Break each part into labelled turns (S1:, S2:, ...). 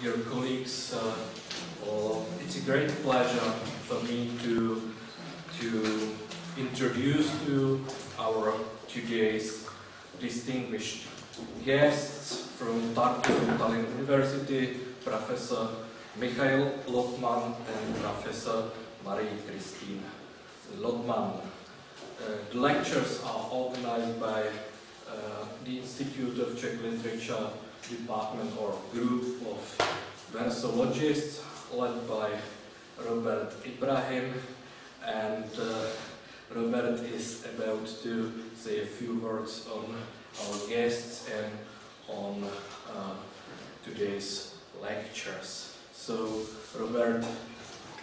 S1: dear colleagues, it's a great pleasure for me to introduce to our today's distinguished guests from Tallinn University, Professor Mihhail Lotman and Professor Marie-Kristiiny Lotman. The lectures are organized by the Institute of Czech Literature Department or Group of Versologists led by Robert Ibrahim, and Robert is about to say a few words on our guests and on today's lectures. So, Robert,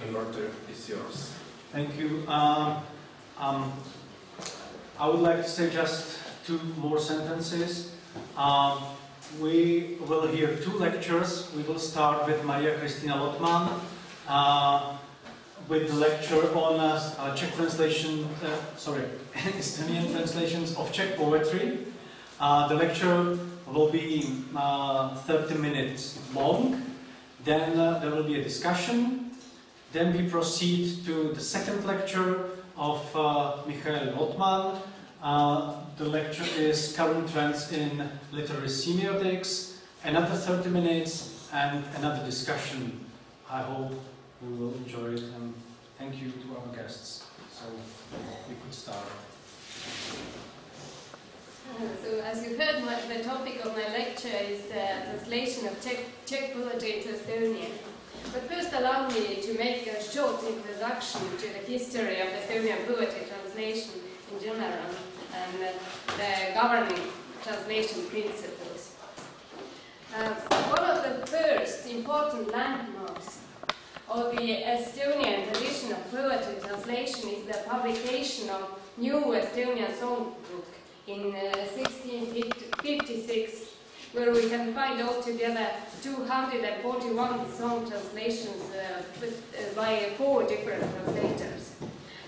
S1: the word is yours.
S2: Thank you. I would like to say just two more sentences. We will hear two lectures. We will start with Marie-Kristiina Lotman with the lecture on Czech translation, Estonian translations of Czech poetry. The lecture will be 30 minutes long. Then there will be a discussion. Then we proceed to the second lecture of Mihhail Lotman. The lecture is Current Trends in Literary Semiotics. Another 30 minutes and another discussion. I hope we will enjoy it, and thank you to our guests. So we could start.
S3: So as you heard, the topic of my lecture is the translation of Czech poetry into Estonian. But first allow me to make a short introduction to the history of Estonian poetry translation in general and the governing translation principles. One of the first important landmarks of the Estonian tradition of poetry translation is the publication of New Estonian Songbook in 1656, where we can find altogether 241 song translations by 4 different translators.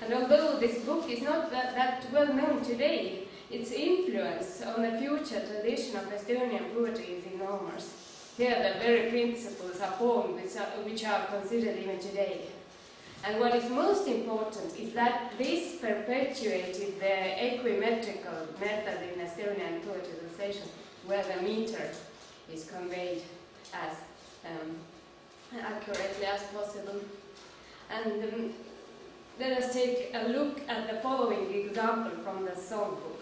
S3: And although this book is not that well known today, its influence on the future tradition of Estonian poetry is enormous. Here the very principles are formed which are considered even today. And what is most important is that this perpetuated the equimetrical method in Estonian poetry translation, where the meter is conveyed as accurately as possible. And let us take a look at the following example from the songbook.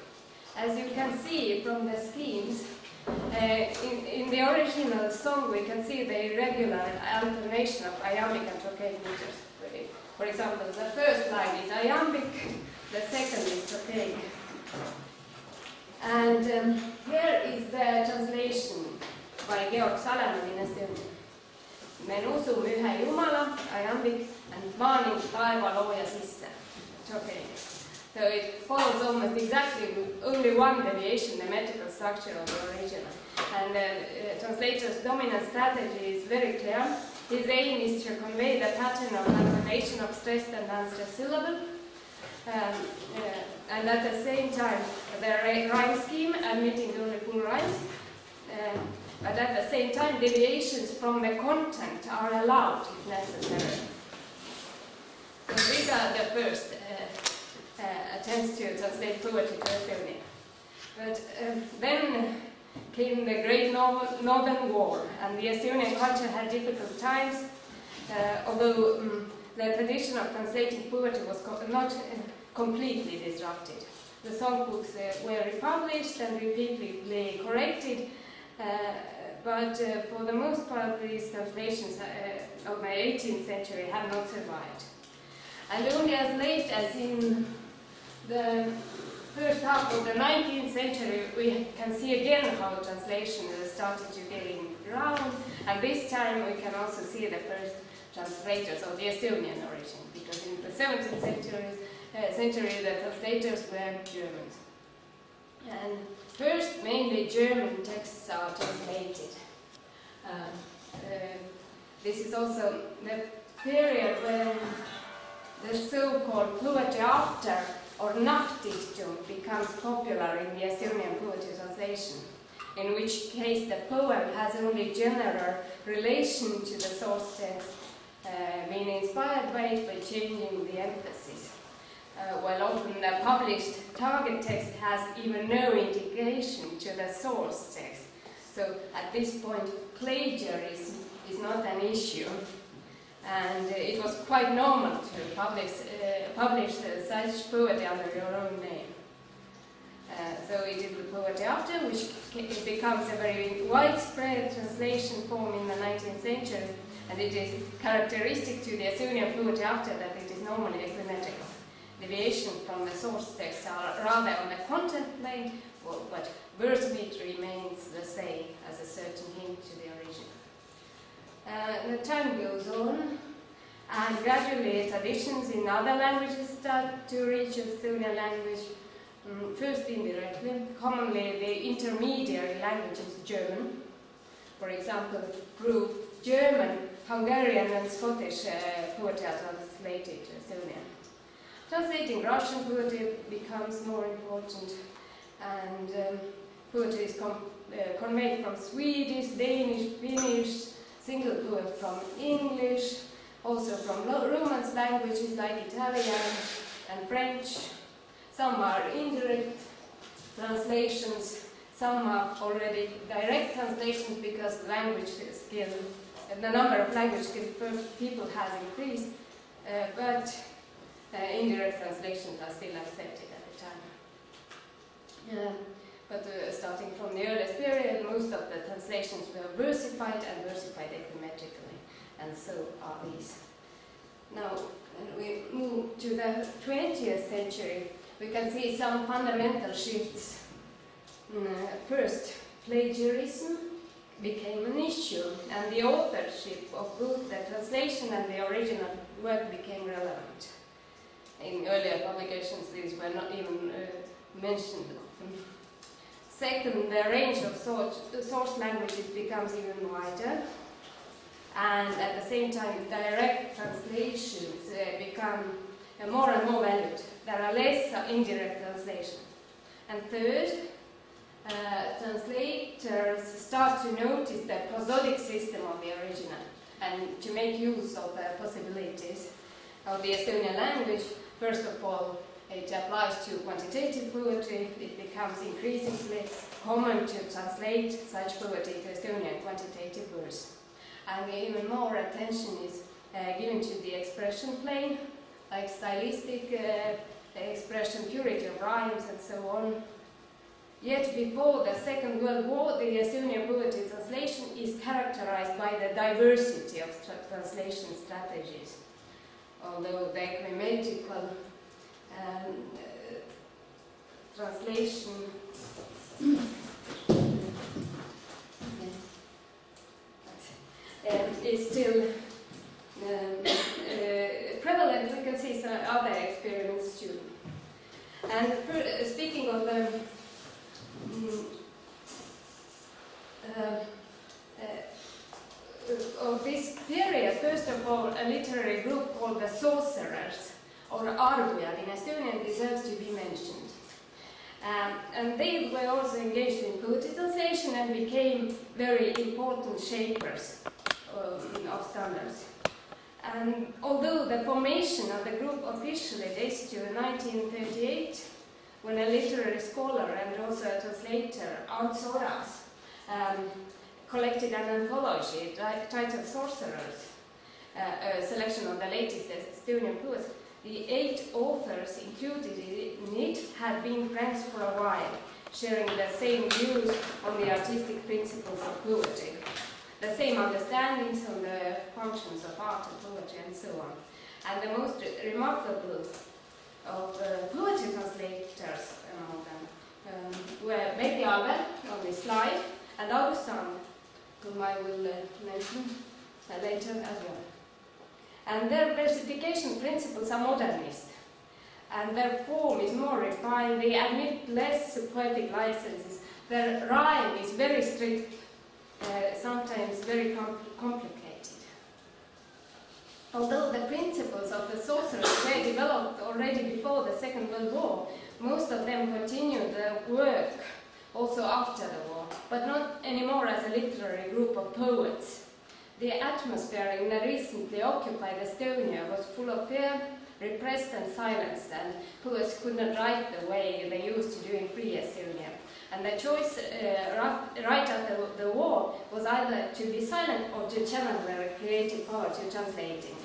S3: As you can see from the schemes, in the original song we can see the irregular alternation of iambic and trochaic meters. For example, the first line is iambic, the second is trochaic. And here is the translation by Georg Salemann in Estonian. Me usume ühe Jumala, iambic, and maaning taeva looja sisse, trochaic. So it follows almost exactly with only one deviation, the metrical structure of the original. And the translator's dominant strategy is very clear. His aim is to convey the pattern of alternation of stressed and unstressed syllable, and at the same time the rhyme scheme admitting only full rhymes, but at the same time deviations from the content are allowed if necessary. So these are the first attempts to translate poetry to Estonian. But then came the Great Northern War, and the Estonian culture had difficult times, although the tradition of translating poetry was not completely disrupted. The songbooks were republished and repeatedly corrected, but for the most part these translations of the 18th century have not survived. And only as late as in the first half of the 19th century we can see again how translation started to gain ground, and this time we can also see the first translators of the Estonian origin, because in the 17th century the translators were Germans. And first mainly German texts are translated. This is also the period when the so-called poetry after or Nachtdichtung becomes popular in the Estonian poetry translation. in which case the poem has only general relation to the source text, being inspired by it by changing the emphasis. While often the published target text has even no indication to the source text. So at this point, plagiarism is not an issue. And it was quite normal to publish such poetry under your own name. So it is the poetry after, which it becomes a very widespread translation form in the 19th century, and it is characteristic to the Estonian poetry after that it is normally ecumenical. Deviations from the source text are rather on the content plane, but verse beat remains the same as a certain hint to the original. The time goes on, and gradually traditions in other languages start to reach Estonian language. First indirectly, commonly the intermediary languages, German, for example, through German, Hungarian and Scottish poetry are translated to Estonian. Translating Russian poetry becomes more important, and poetry is conveyed from Swedish, Danish, Finnish, single poems from English, also from Romance languages like Italian and French. Some are indirect translations, some are already direct translations because language skill, the number of language skilled people has increased, but indirect translations are still accepted at the time. But starting from the earliest period, most of the translations were versified and versified epimetrically, and so are these. Now, when we move to the 20th century, we can see some fundamental shifts. First, plagiarism became an issue, and the authorship of both the translation and the original work became relevant. In earlier publications, these were not even mentioned often. Second, the range of source languages becomes even wider, and at the same time, direct translations become more and more valued. There are less indirect translations. And third, translators start to notice the prosodic system of the original and to make use of the possibilities of the Estonian language. First of all, it applies to quantitative poetry. It becomes increasingly common to translate such poetry to Estonian quantitative verse. And even more attention is given to the expression plane, like stylistic expression, purity of rhymes, and so on. Yet before the Second World War, the Estonian poetry translation is characterized by the diversity of translation strategies. Although the ecumenical translation is still prevalent, we can see some other experiments too. And speaking of the of this period, first of all, a literary group called the sorcerers, or argujad in Estonian, deserves to be mentioned. And they were also engaged in poetry translation and became very important shapers of standards. And although the formation of the group officially dates to 1938, when a literary scholar and also a translator, Ants Oras, collected an anthology titled Sorcerers, a selection of the latest Estonian poets, the 8 authors included in it had been friends for a while, sharing the same views on the artistic principles of poetry, the same understandings on the functions of art and poetry, and so on. And the most remarkable of poetry translators among them were Mihhail on this slide, and Augustin, whom I will mention later as well. And their versification principles are modernist, and their form is more refined. They admit less poetic licenses. Their rhyme is very strict, sometimes very complicated. Although the principles of the sorcerers were developed already before the Second World War, most of them continued their work also after the war, but not anymore as a literary group of poets. The atmosphere in the recently occupied Estonia was full of fear, repressed and silenced, and poets could not write the way they used to do in free Estonia. And the choice right after the war was either to be silent or to channel their creative power to translating.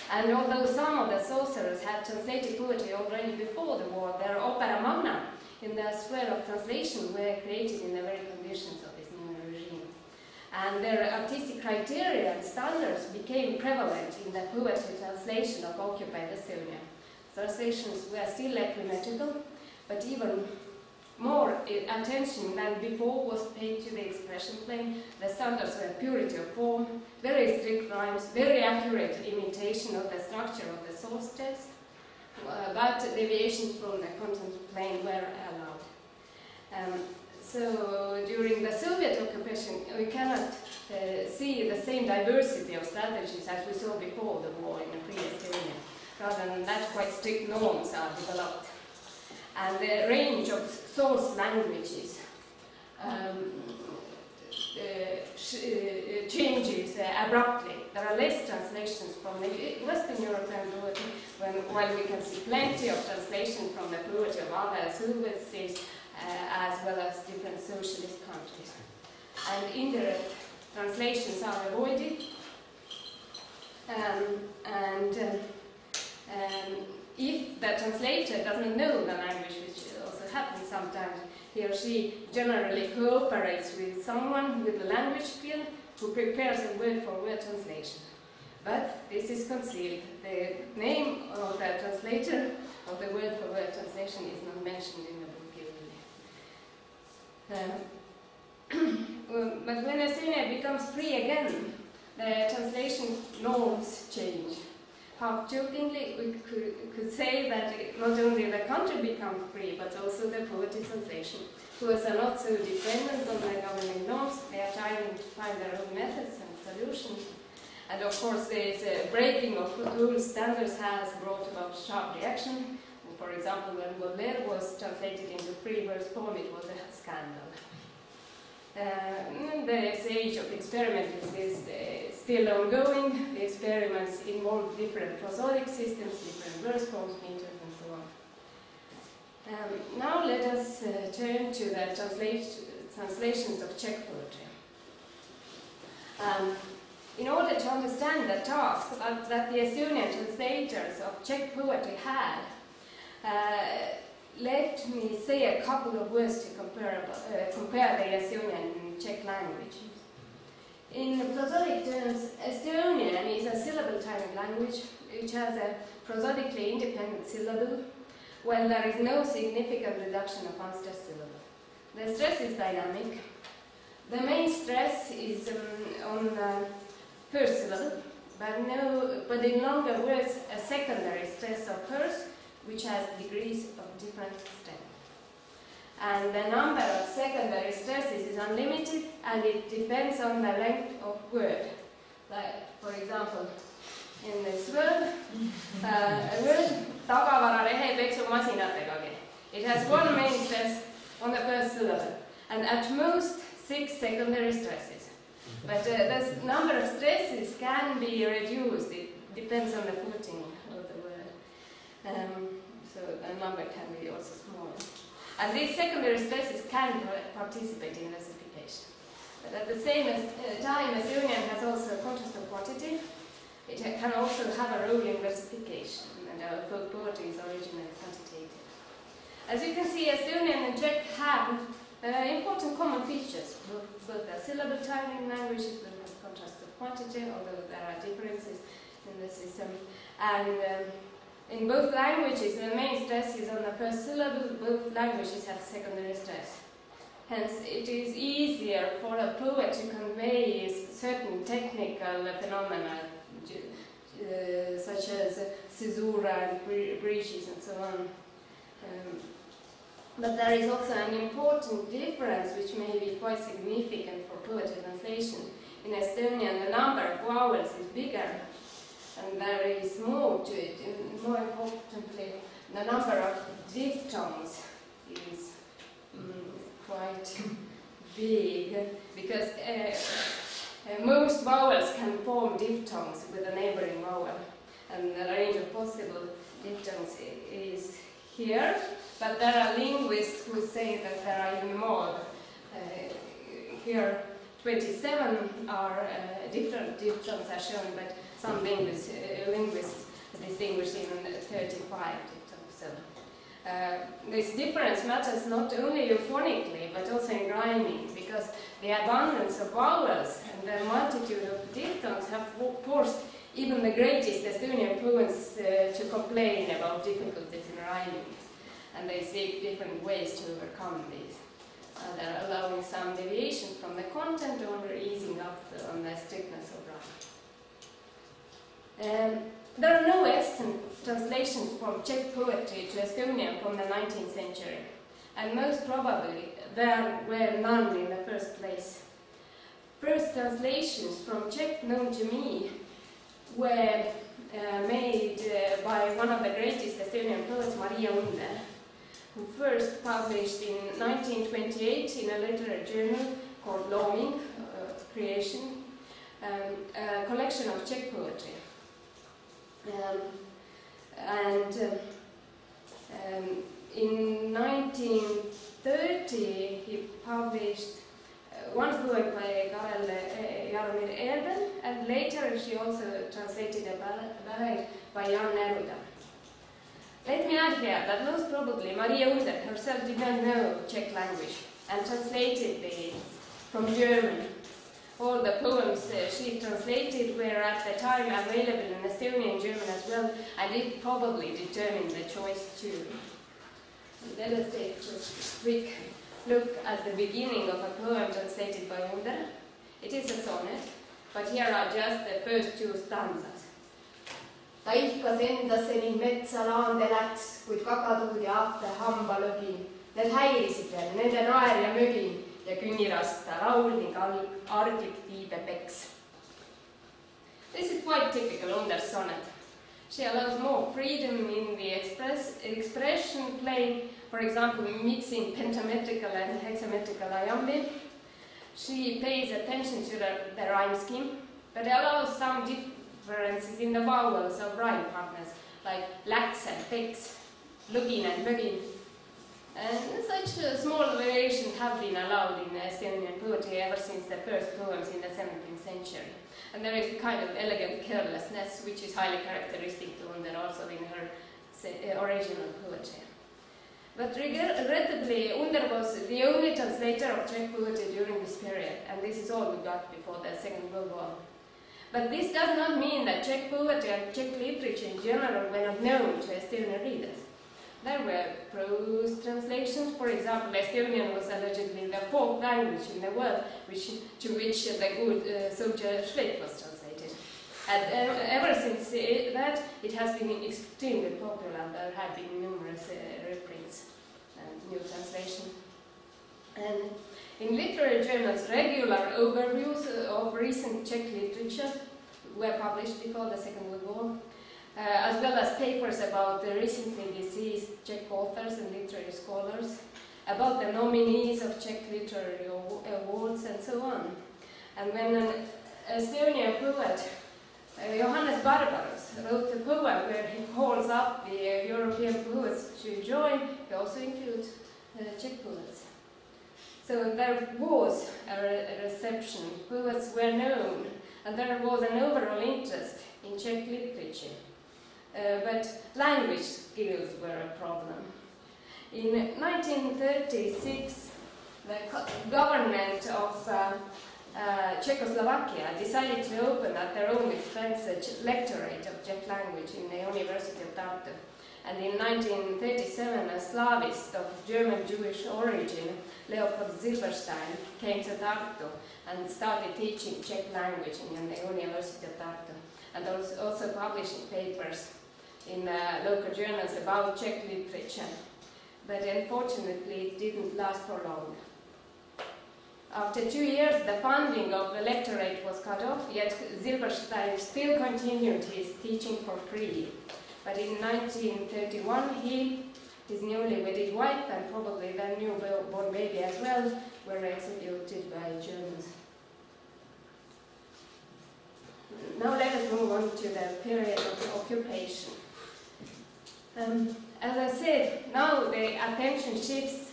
S3: And although some of the sorcerers had translated poetry already before the war, their opera magna in the sphere of translation were created in the very conditions of this new regime. And their artistic criteria and standards became prevalent in the poetry translation of occupied Estonia. Translations were still ecumenical, but even more attention than before was paid to the expression plane. The standards were purity of form, very strict rhymes, very accurate imitation of the structure of the source text, but deviations from the content plane were allowed. So during the Soviet occupation, we cannot see the same diversity of strategies as we saw before the war in the free Estonia. Rather than that, quite strict norms are developed. And the range of source languages changes abruptly. There are less translations from the Western European poetry, while we can see plenty of translation from the poetry of other Soviet states, as well as different socialist countries. And indirect translations are avoided. If the translator doesn't know the language, which also happens sometimes, he or she generally cooperates with someone with the language skill who prepares a word-for-word translation. But this is concealed. The name of the translator of the word-for-word translation is not mentioned in the book. But when Estonia becomes free again, the translation norms change. Half jokingly, we could say that not only the country becomes free, but also the poetry translation. Poets are not so dependent on the governing norms, they are trying to find their own methods and solutions. And of course, this breaking of old standards has brought about sharp reaction. For example, when Baudelaire was translated into free verse poem, it was a scandal. The age of experimenting is still ongoing. The experiments involve different prosodic systems, different verse forms, meters, and so on. Now let us turn to the translations of Czech poetry. In order to understand the task that the Estonian translators of Czech poetry had, let me say a couple of words to compare the Estonian and Czech language. In prosodic terms, Estonian is a syllable-timing language which has a prosodically independent syllable, while there is no significant reduction of unstressed syllable. The stress is dynamic. The main stress is on the first syllable, but in longer words, a secondary stress occurs, which has degrees of different strength. And the number of secondary stresses is unlimited, and it depends on the length of word. Like, for example, in this word, a word, tagavara rehepeksumasinategagi. It has one main stress on the first syllable, and at most 6 secondary stresses. But the number of stresses can be reduced. It depends on the footing of the word. So the number can be also smaller. And these secondary stresses can participate in versification. But at the same time, Estonian has also a contrast of quantity. It can also have a role in versification, and our folk poetry is originally quantitative. As you can see, Estonian and Czech have important common features. Both are syllable-timing languages, both have contrast of quantity, although there are differences in the system. And in both languages, the main stress is on the first syllable. Both languages have secondary stress. Hence, it is easier for a poet to convey certain technical phenomena, such as caesura and breaches and so on. But there is also an important difference which may be quite significant for poetry translation. In Estonian, the number of vowels is bigger, and there is more to it. And more importantly, the number of diphthongs is quite big, because most vowels can form diphthongs with a neighboring vowel, and the range of possible diphthongs is here, but there are linguists who say that there are even more. Here 27 are different diphthongs are shown, but some linguists distinguish even 35 diphthongs. So, this difference matters not only euphonically but also in rhyming, because the abundance of vowels and the multitude of diphthongs have forced even the greatest Estonian poets to complain about difficulties in rhyming, and they seek different ways to overcome these. They're allowing some deviations from the content or easing up on the strictness of rhyme. There are no extant translations from Czech poetry to Estonian from the 19th century, and most probably there were none in the first place. First translations from Czech known to me were made by one of the greatest Estonian poets, Marie-Kristiiny, who first published in 1928 in a literary journal called Looming, Creation, a collection of Czech poetry. In 1930 he published one poem by Karel Jaromir Erben, and later she also translated a ballad by Jan Neruda. Let me add here that most probably Marie-Kristiiny herself did not know Czech language and translated it from German. All the poems she translated were at the time available in Estonian and German as well, and it probably determined the choice too. And let us take a quick look at the beginning of a poem translated by Under. It is a sonnet, but here are just the first two stanzas. Ta ihkas endasse ning metsa laande läks, kuid kakatuud ja ahte hambalõgin. Need häirisid veel, nende naer ja mögin ja künnirasta raul ning arglik tiibe peks. This is quite typical Under's sonnet. She allows more freedom in the expression plane, for example, mixing pentametrical and hexametrical iambi. She pays attention to the rhyme scheme, but allows some differences in the vowels of rhyme partners, like läks and peks, lugin and mögin. And such small variations have been allowed in Estonian poetry ever since the first poems in the 17th century. And there is a kind of elegant carelessness which is highly characteristic to Under also in her original poetry. But regrettably, Under was the only translator of Czech poetry during this period, and this is all we got before the Second World War. But this does not mean that Czech poetry and Czech literature in general were not known to Estonian readers. There were prose translations. For example, Estonian was allegedly the fourth language in the world to which the good soldier Schweik was translated. And ever since that, it has been extremely popular. There have been numerous reprints and new translations. And in literary journals, regular overviews of recent Czech literature were published before the Second World War. As well as papers about the recently deceased Czech authors and literary scholars, about the nominees of Czech literary awards, and so on. And when an Estonian poet, Johannes Barbaros, wrote a poem where he calls up the European poets to join, he also includes Czech poets. So there was a reception, poets were known, and there was an overall interest in Czech literature. But language skills were a problem. In 1936, the government of Czechoslovakia decided to open at their own expense a lectorate of Czech language in the University of Tartu. And in 1937, a Slavist of German Jewish origin, Leopold Silberstein, came to Tartu and started teaching Czech language in the University of Tartu, and also publishing papers in local journals about Czech literature. But unfortunately, it didn't last for long. After 2 years, the funding of the lectorate was cut off, yet Silberstein still continued his teaching for free. But in 1931, he His newly wedded wife and probably their newborn baby as well were executed by Germans. Now let us move on to the period of occupation. As I said, now the attention shifts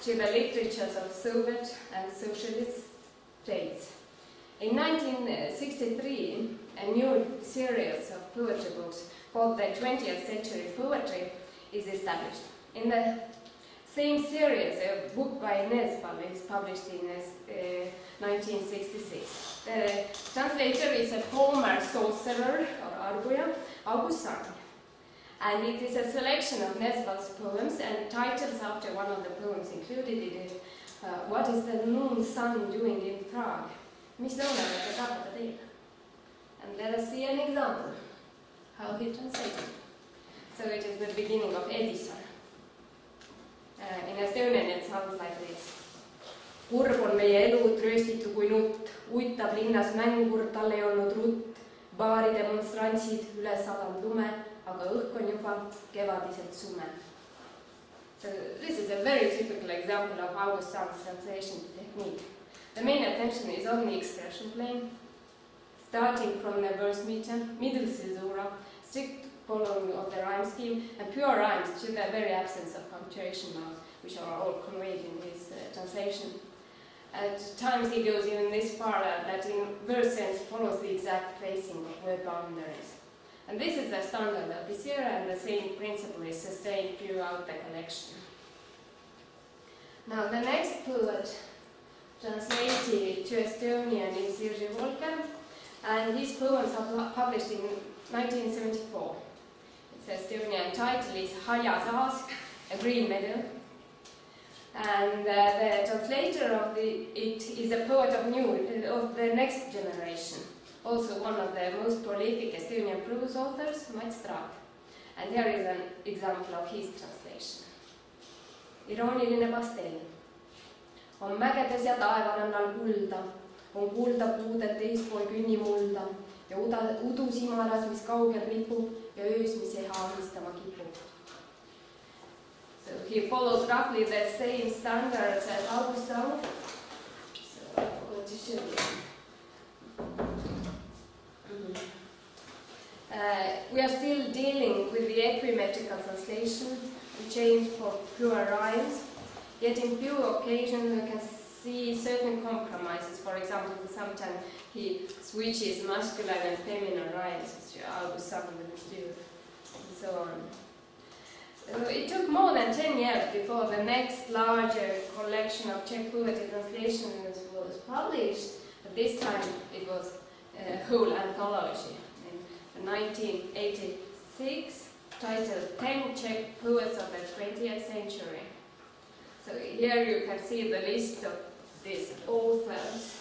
S3: to the literatures of Soviet and socialist states. In 1963, a new series of poetry books called the 20th Century Poetry is established. In the same series, a book by Nesbal is published in 1966. The translator is a former sorcerer or arguer, Augustin, and it is a selection of Nesbal's poems and titles after one of the poems included in it. What is the noon sun doing in Prague? Mis lõunaväike tapata teile. And let us see an example how he translated. So it is the beginning of Edison. In Estonian it sounds like this. Kurb on meie elu, trööstitu kui nutt, uittab linnas mängur, tal ei olnud rutt, baari demonstrantsid üles alanud lume, aga õhk on juba kevadiselt sume. So this is a very typical example of Augustin's translation technique. The main attention is on the expression plane, starting from the verse meter, middle caesura, strict following of the rhyme scheme, and pure rhymes to the very absence of punctuation marks, which are all conveyed in this translation. At times he goes even this far that in verse sense follows the exact placing of word boundaries. And this is the standard of this era, and the same principle is sustained throughout the collection. Now the next poet translated to Estonian is Jerzy Volker, and his poems are published in 1974. Its Estonian title is Haljas Aas, a green meadow. And the translator of it is a poet of the next generation, also one of the most prolific Estonian prose authors, Mats Straak. And here is an example of his translation. Irooniline pastell. On mägedes ja taevarannal kulda, on kulda puudet eespool künnimulda ja udu simaras, mis kaugel ripub ja öös, mis ei haamistama kipub. So he follows roughly the same standards as Augustin. So I forgot to show you. We are still dealing with the equimetrical translation, the change for pure rhymes. Yet in few occasions we can see certain compromises. For example, sometimes he switches masculine and feminine rhymes, which Augustin will do, and so on. It took more than 10 years before the next larger collection of Czech poetry translations was published. But this time it was a whole anthology in 1986, titled 10 Czech Poets of the 20th Century. So here you can see the list of these authors.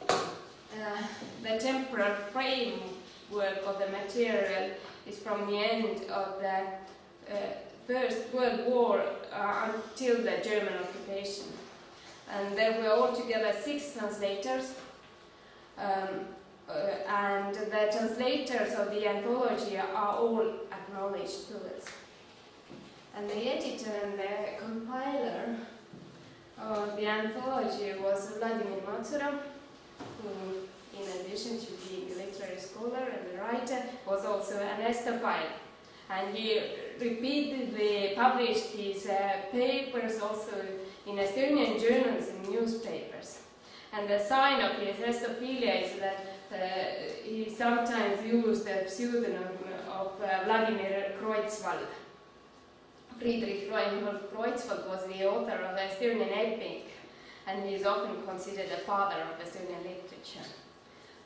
S3: The temporal framework of the material is from the end of the First World War until the German occupation. And there were altogether 6 translators, and the translators of the anthology are all acknowledged poets. And the editor and the compiler of the anthology was Vladimir Matsura, who, in addition to being a literary scholar and a writer, was also an Estophile. And he repeatedly published his papers also in Estonian journals and newspapers. And the sign of his Estophilia is that he sometimes used the pseudonym of Vladimir Kreutzwald. Friedrich Reinhold Kreutzwald was the author of the Estonian epic, and he is often considered the father of Estonian literature.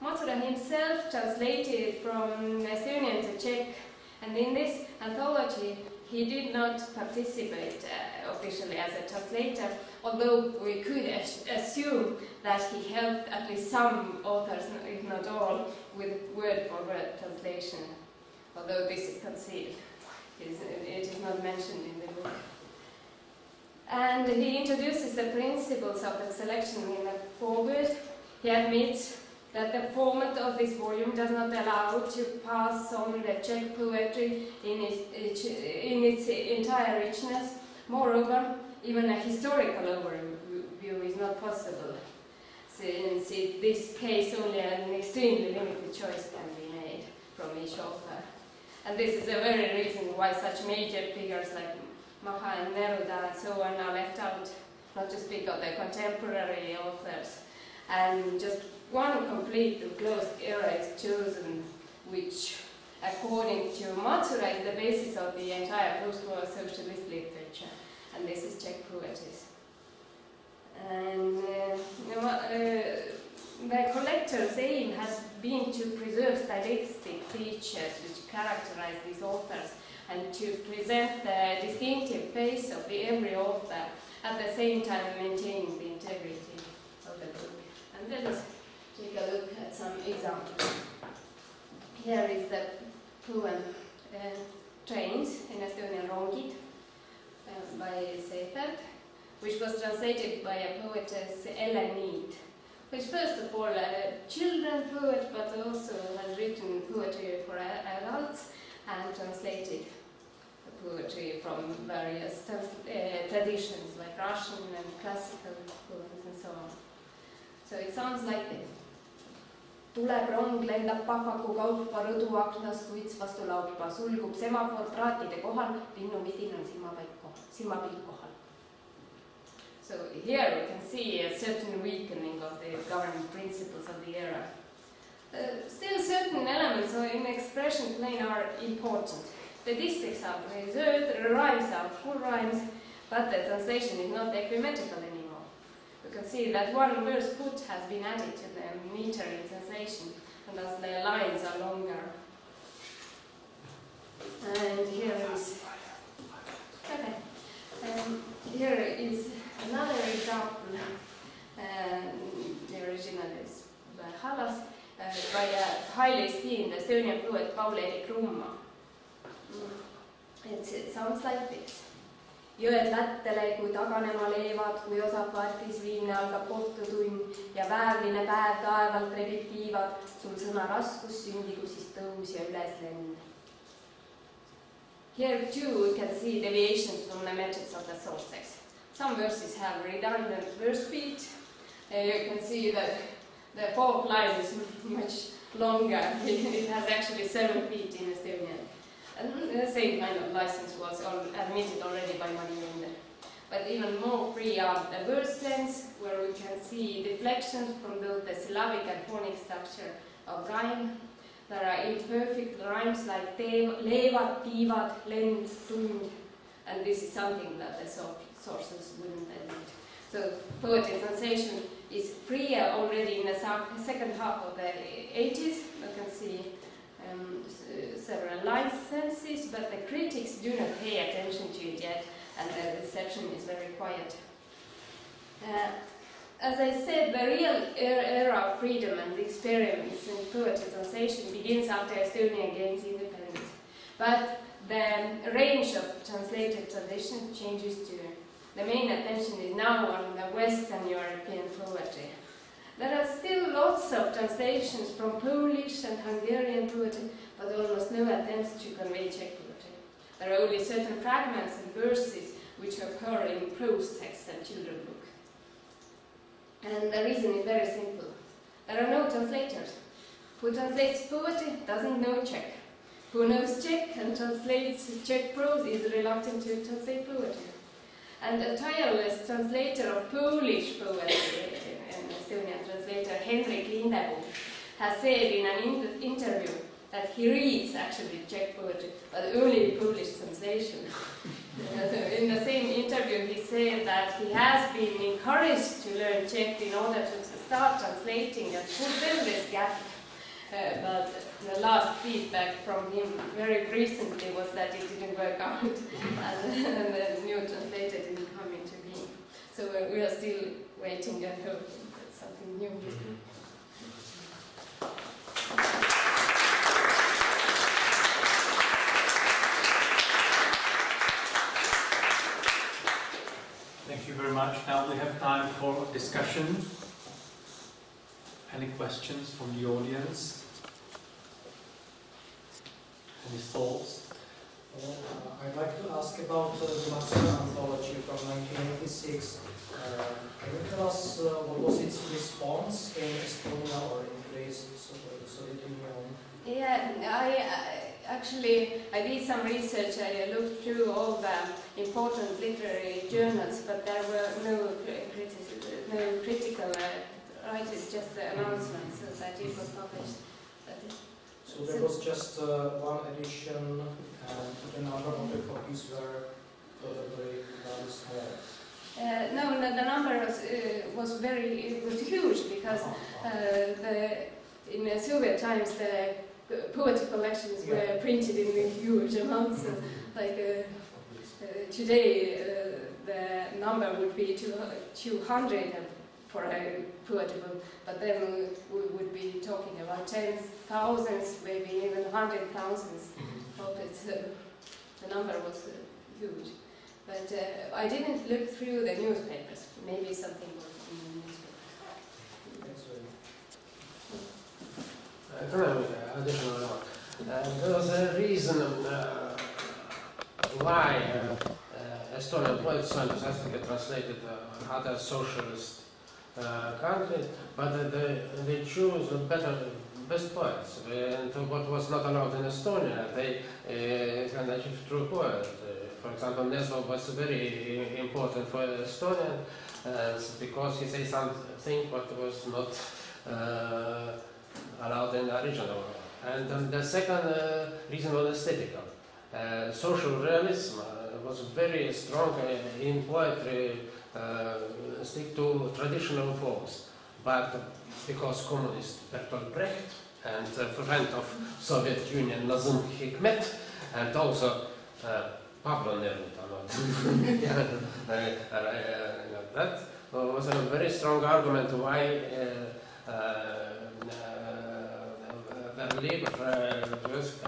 S3: Matsura himself translated from Estonian to Czech, and in this anthology he did not participate officially as a translator, although we could assume that he helped at least some authors, if not all, with word-for-word translation, although this is concealed. It is not mentioned in the book. And he introduces the principles of the selection in the foreword. He admits that the format of this volume does not allow to pass on the Czech poetry in its entire richness. Moreover, even a historical overview is not possible, since in this case only an extremely limited choice can be made from each author. And this is the very reason why such major figures like Mihhail, and so on are left out, not to speak of the contemporary authors. And just one complete closed era is chosen, which, according to Matsura, is the basis of the entire post-war socialist literature, and this is Czech poetry. And the collector's aim has been to preserve stylistic features which characterize these authors, and to present the distinctive face of every author, at the same time maintaining the integrity of the book. And let us take a look at some examples. Here is the poem Trains in Estonian Rongid by Seifert, which was translated by a poetess Ellen Mead, who is first of all a children poet, but also has written poetry for adults and translated poetry from various traditions like Russian and classical poems and so on. So it sounds like this. Tuleb rong, lendab pahvaku kaupa, rõduaknast suits vastu laupa, sulgub semafor traatide kohal, linnuvidin on silmapilt kohal. So here we can see a certain weakening of the governing principles of the era. Still certain elements in expression plane are important. This example is the rhymes are full rhymes, but the translation is not ecumenical anymore. You can see that one verse foot has been added to the meter in translation, and thus the lines are longer. And here is here is another example. The original is by Hallas, by a highly esteemed Estonian poet Paul-Erik Rumma. It sounds like this. Jõed lättele, kui taganema leevad, kui osav vartis viimne algab kohtutund ja väävline päev taevalt rebib tiivad, sul sõna raskus sündigu siis tõus ja üleslend. Here too we can see deviations from the methods of the source text. Some verses have redundant verse beat. You can see that the fourth line is much longer. It has actually 7 feet in Estonian. And the same kind of license was admitted already by Marie-Kristiiny. But even more free are the verse tense, where we can see deflections from both the syllabic and phonic structure of rhyme. There are imperfect rhymes like leevad, tiivad, lend, tund, and this is something that the sources wouldn't admit. So poetry translation is freer already in the second half of the 80s. You can see several licenses, but the critics do not pay attention to it yet, and the reception is very quiet. As I said, the real era of freedom and experiments in poetry translation begins after Estonia gains independence. But the range of translated tradition changes too. The main attention is now on the Western European poetry. There are still lots of translations from Polish and Hungarian poetry, but almost no attempts to convey Czech poetry. There are only certain fragments and verses which occur in prose texts and children's books. And the reason is very simple. There are no translators. Who translates poetry doesn't know Czech. Who knows Czech and translates Czech prose is reluctant to translate poetry. And a tireless translator of Polish poetry, an Estonian translator, Henrik Lindebo, has said in an interview that he reads actually Czech poetry, but only Polish translation. In the same interview he said that he has been encouraged to learn Czech in order to start translating and fulfill this gap. But the last feedback from him very recently was that it didn't work out and the new translator didn't come into being. So we are still waiting and hoping that something new will come.
S2: Thank you very much. Now we have time for discussion. Any questions from the audience? Any thoughts?
S4: I'd like to ask about the Master anthology from 1986. Can you tell us what was its response in Estonia or in Greece, the Soviet Union?
S3: Yeah, I did some research. I looked through all the important literary journals, but there were no critical writers, just the announcements that it was published.
S4: So there was just one edition, and the number of the copies were probably very small.
S3: No, the number was huge, because in the Soviet times the poetry collections were printed in huge amounts. Today the number would be 200 for a poetry book, but then we would be talking about tens, thousands, maybe even 100,000 copies. The number was huge. But I didn't look through the newspapers. Maybe something was in the newspapers.
S4: Thanks
S5: I don't know, additional remark. There was a reason why Estonian poets sometimes get translated other socialist countries, but they choose best poets. And what was not allowed in Estonia, they can achieve through poetry. For example, Neslo was very important for Estonian because he said something what was not allowed in the original. And the second reason was aesthetical. Social realism was very strong in poetry, stick to traditional forms. But because communist Bertolt Brecht and friend of Soviet Union Nazım Hikmet, and also Pablo Neruda, that was a very strong argument why the labor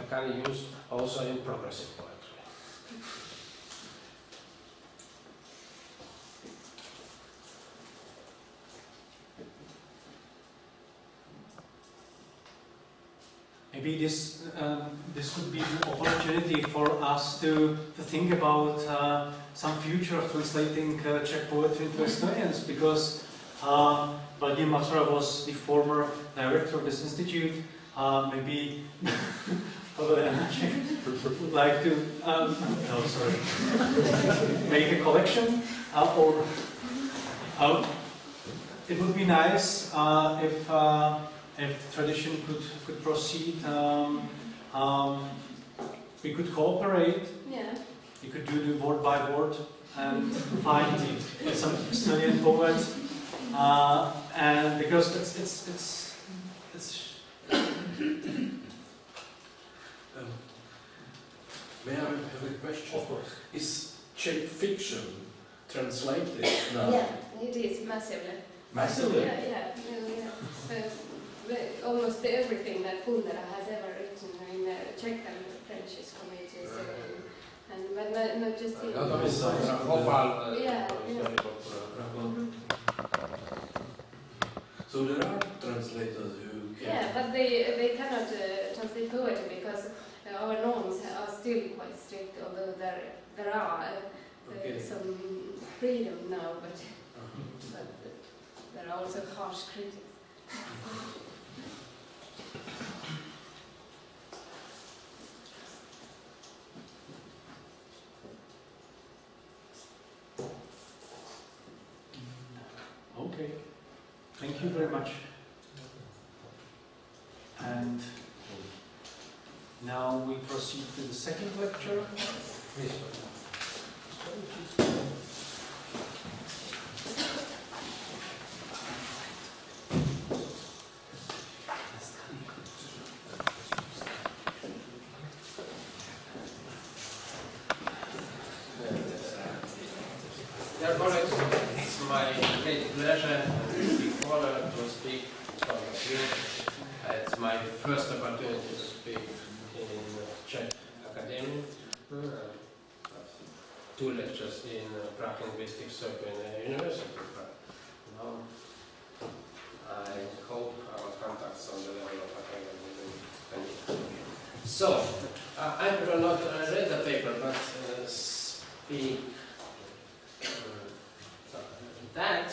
S5: can use also in progressive poetry.
S2: Maybe this could be an opportunity for us to think about some future of translating Czech poetry into Estonians, because Vladimir Matura was the former director of this institute. Maybe would like to make a collection, or it would be nice if the tradition could proceed. We could cooperate.
S3: Yeah.
S2: We could do the word by word and find some Estonian poets, and because it's
S6: May I have a question?
S2: Of course.
S6: Is Czech fiction translated now?
S3: Yeah, it is massively.
S6: Massively?
S3: Yeah. Almost everything that Kundera has ever written in Czech and French is committed. But not just in
S6: So there are translators who can...
S3: Yeah, but they cannot translate poetry because our norms are still quite strict, although there are some freedom now, but there are also harsh critics.
S2: okay. Thank you very much. And now we proceed to the second lecture.
S5: Dear colleagues, it's my great pleasure to speak from you. It's my first opportunity to speak in Czech Academy. 2 lectures in Prague Linguistics Circle in the university. Now I hope our contacts on the level of academy will continue. So, I will not read the paper, but speak. That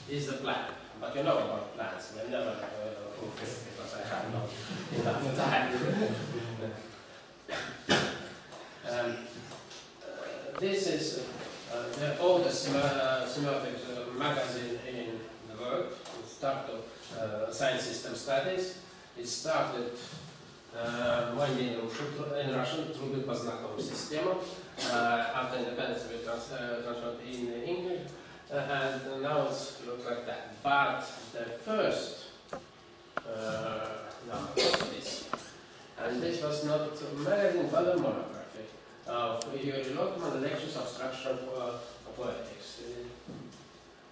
S5: is the plan. But you know about plans. We never fulfill because I have not enough time. This is the oldest semiotics magazine in the world. It started science system studies. It started мой in Russian, трубы по знаковым системам. After independence, we translated in English, and now it looks like that. But the first, no, this, and this was not a magazine but a monography of Mihhail Lotman, Lectures of Structural Poetics.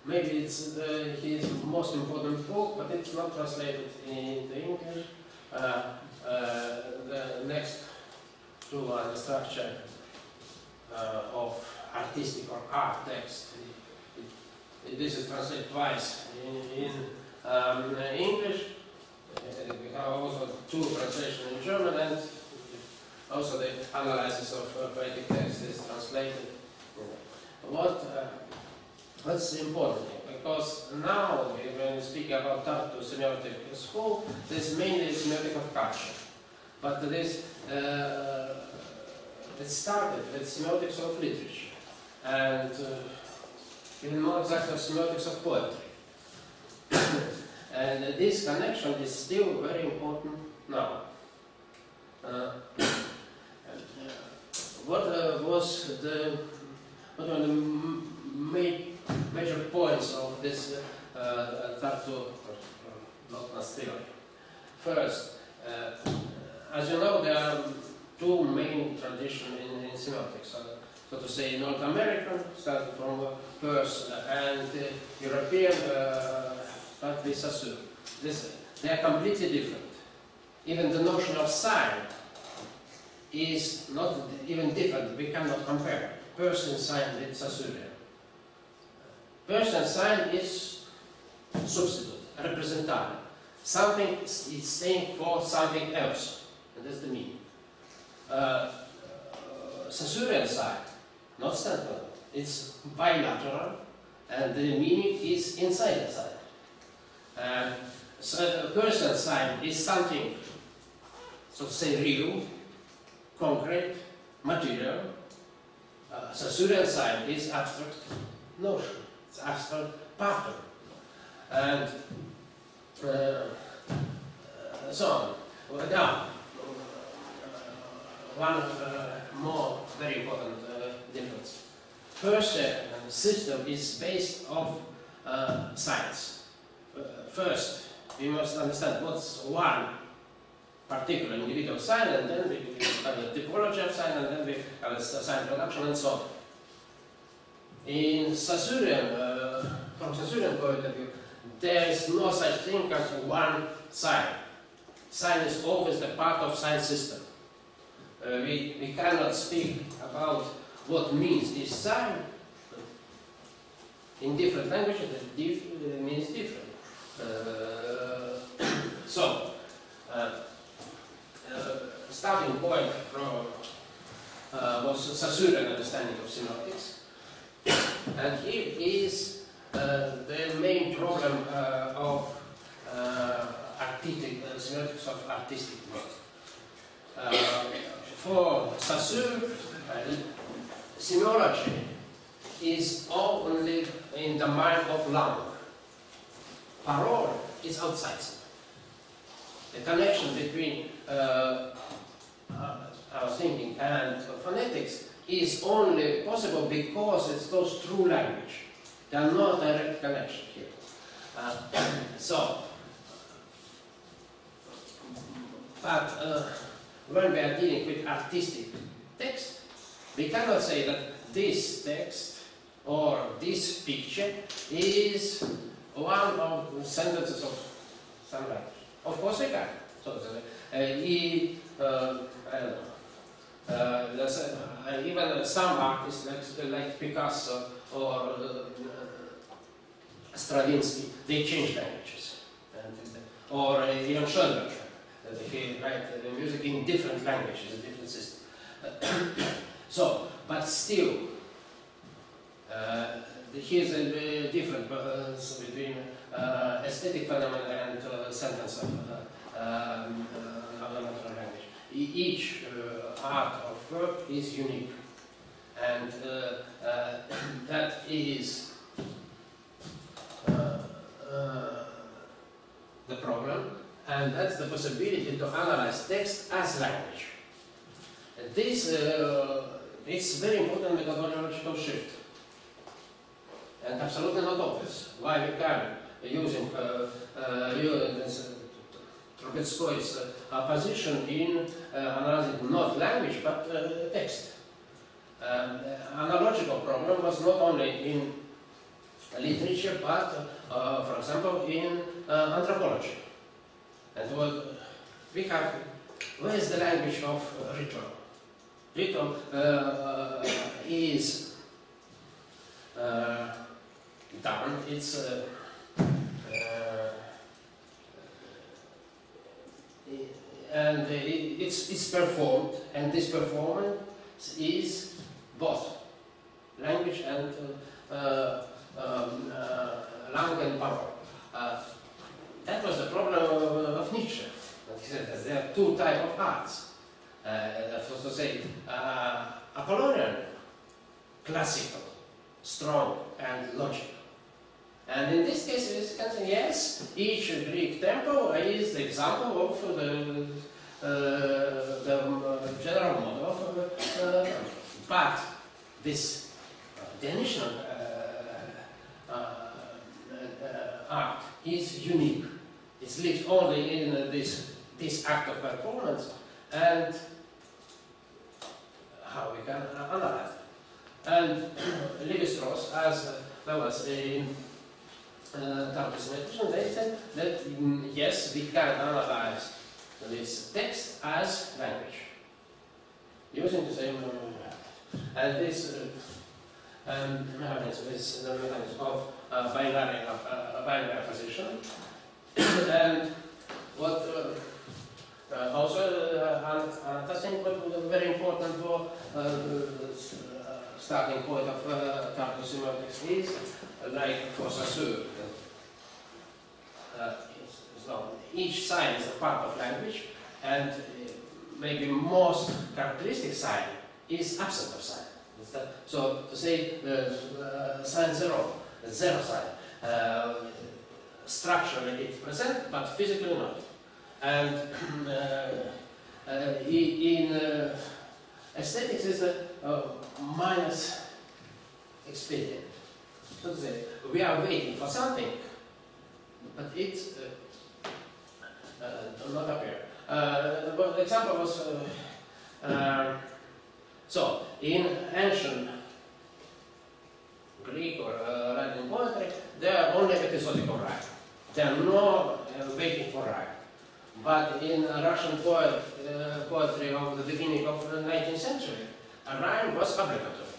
S5: Maybe it's his most important book, but it's not translated into English. The next two are the structure of artistic or art text. This is translated twice in English. We have also two translations in German, and also the analysis of poetic text is translated. What's important? Because now, when we speak about Tartu semiotic school, this is mainly semiotic of culture. But this it started with semiotics of literature, and even more exactly semiotics of poetry. And this connection is still very important now. What were the major points of this Tartu Lotman's theory? First, as you know, there are two main traditions in semiotics. So to say, North American, starting from Peirce, and European, start with Saussure. They are completely different. Even the notion of sign is not even different. We cannot compare Peirce and sign with Saussure. Peirce and sign is substitute, representative. Something is staying for something else, and that's the meaning. Saussure sign, not standalone. It's bilateral, and the meaning is inside the sign. So Peirce sign is something, so to say, real, concrete, material. Saussure sign is abstract notion. It's abstract pattern, and so on. Well, now, one more very important difference. First system is based on science. First, we must understand what's one particular individual sign, and then we have the typology of sign, and then we have the sign production, and so on. In Saussurian, from Saussurian point of view, there is no such thing as one sign. Sign is always the part of sign system. We cannot speak about what means this sign. In different languages, it means different. So, starting point from was Saussurian understanding of semiotics, and here is the main problem of semiotics of artistic work. For Saussure, semiology is only in the mind of language. Parole is outside. The connection between our thinking and phonetics is only possible because it goes through language. There are no direct connection here. But when we are dealing with artistic text, we cannot say that this text or this picture is one of the sentences of some language. Of course we can. So, I don't know. Even some artists like Picasso or Stravinsky, they change languages. Or even Schoenberg, he write music in different languages, different systems. So, but still, here's a difference between aesthetic phenomena and sentence of another language. Each art of work is unique, and that is the problem, and that's the possibility to analyze text as language. This is very important methodological shift, and absolutely not obvious why we can using Trubetskoy's position in analyzing not language but text. Analogical problem was not only in literature but, for example, in anthropology. And what we have, where is the language of ritual? Ritual is done, it's performed, and this performance is both language and language and power. That was the problem of Nietzsche. He said that there are two types of arts. To say, Apollonian, classical, strong and logical. And in this case, you can say, yes, each Greek temple is the example of the general model of but this Danish art is unique. It's lived only in this act of performance, and how we can analyze it. And Lévi-Strauss, as well as in Tartes's they said that yes, we can analyze this text as language, using the same and this mechanism is the mechanism of binary position. And what also another thing what very important for starting point of Tartu semiotics is like for Saussure. So each sign is a part of language, and maybe most characteristic sign is absent of sign. So to say sign zero sign, structurally it's present, but physically not. And in aesthetics is a minus expedient. So to say, we are waiting for something, but it's not appear. The example was so in ancient Greek or Latin poetry, there are only episodical rhyme. There are no waiting for rhyme. But in Russian poetry of the beginning of the 19th century, a rhyme was obligatory.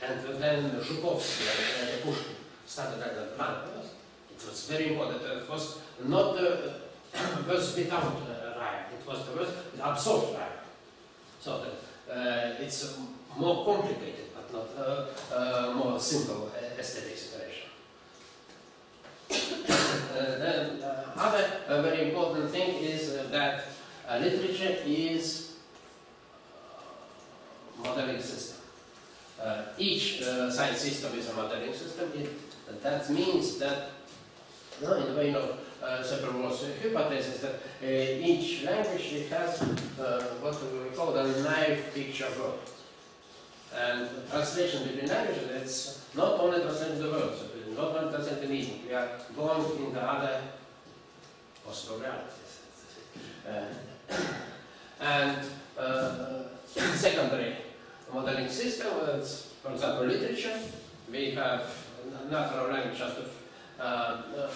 S5: And then Zhukovsky and Pushkin started like that plan. It was very important. It was not the verse without rhyme. It was the verse with absorbed rhyme. So it's more complicated, but not more simple aesthetic situation. Then other very important thing is that literature is modeling system. Each science system is a modeling system. That means that, in the way of Sepper's hypothesis, that each language has what we call the naive picture world. And translation between languages, it's not only translating the words, not only translating the meaning. We are going in the other possible realities. And secondary modeling system, for example, literature. We have natural language as the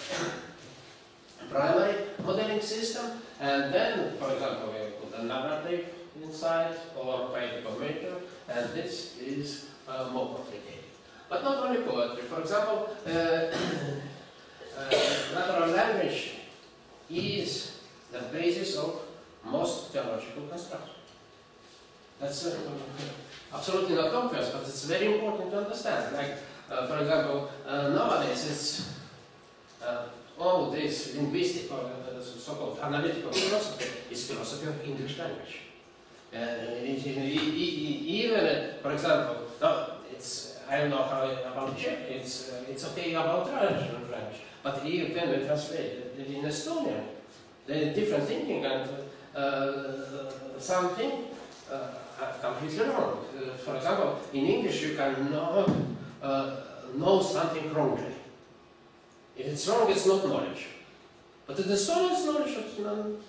S5: primary modeling system, and then, for example, we put a narrative inside or poetical measure, and this is more complicated. But not only poetry. For example, natural language is the basis of most theological construction. That's absolutely not obvious, but it's very important to understand. Like, for example, nowadays it's all this linguistic or so-called analytical philosophy is philosophy of English language. Even, for example, no, it's, I don't know how about Czech, it's okay about Russian language, but even when we translate it in Estonian, there is different thinking and something completely wrong. For example, in English you can know something wrongly. If it's wrong, it's not knowledge. But in Estonian, it's knowledge.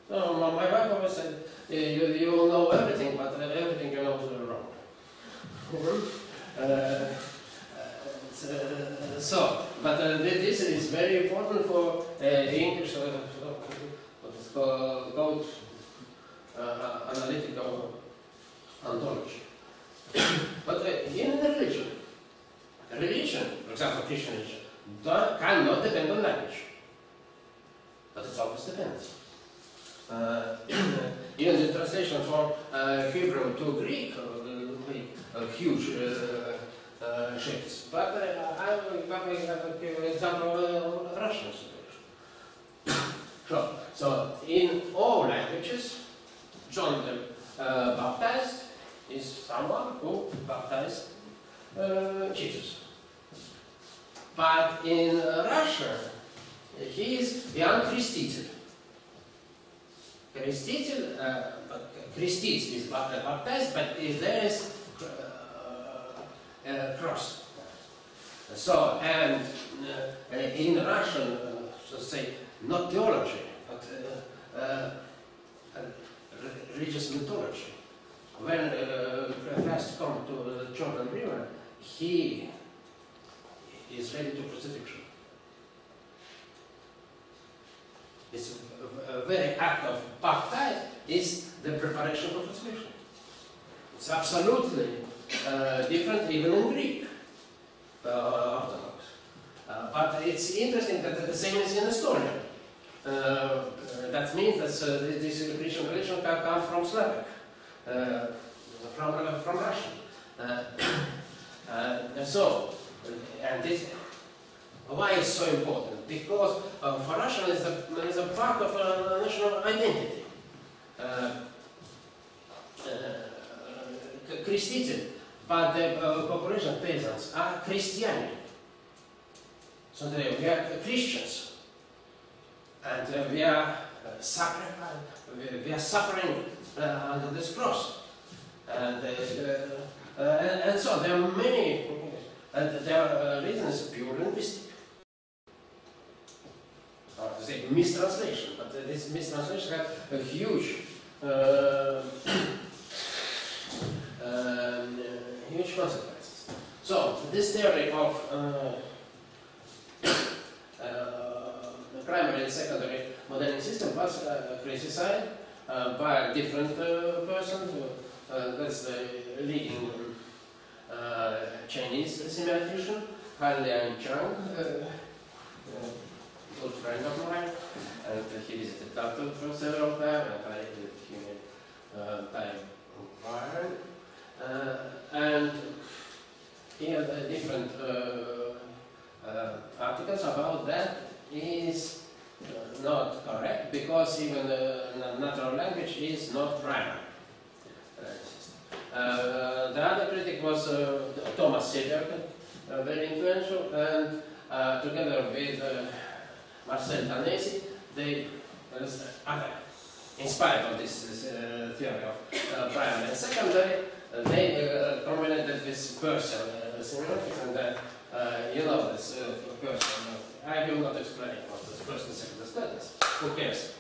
S5: My wife always said, you will know everything, but everything you know is wrong. This is very important for English, what is called analytical ontology. But in religion, for example, Christian religion, cannot depend on language, but it always depends. Even the translation from Hebrew to Greek huge shifts. But I will give an example of Russian situation. So in all languages, John the Baptist is someone who baptized Jesus. But in Russia, he is Jan Krstitelь. Krstitelь is baptized, but there is cross. So, and in Russian, so say, not theology, but religious mythology. When Christ comes to the Jordan River, he is ready to crucifixion. This very act of baptize is the preparation for crucifixion. It's absolutely different even in Greek Orthodox. But it's interesting that the same is in Estonian. That means that this Christian religion can come from Slavic, from Russian. And this, why is so important? Because for Russian is a part of a national identity. Krstitelь, but the population peasants are Christian. So we are Christians, and we are sacrificed. We are suffering under this cross, and so there are many. Their reason is pure linguistic. Or to say mistranslation, but this mistranslation has a huge, huge consequences. So this theory of the primary and secondary modeling system was criticized by a different person. That's the leading Chinese semiotician, Han Chang, good friend of mine, and he visited Tartu for several times, and I did him time environment. And he had different articles about that is not correct, because even the natural language is not primary. The other critic was Thomas Sederton, very influential, and together with Marcel Danesi, they, inspired of this theory of primary and secondary, they prominented this person, semiotics, and you know this person. I will not explain what the first and second studies. Who cares?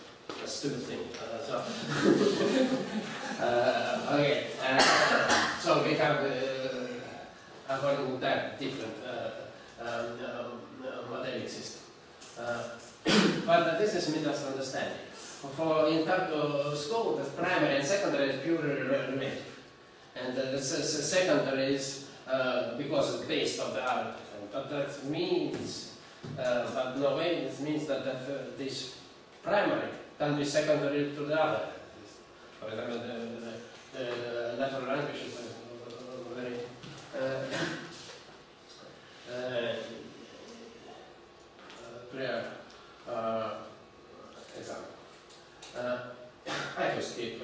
S5: A stupid thing. Okay. So we have, according to that, different modeling system. But this is misunderstanding. For in Tartu school, the primary and secondary is purely relative, and the secondary is because it's based on the other. But that means, but no way, it means that this primary can be secondary to the other. For example, the natural language is very clear example. I will skip.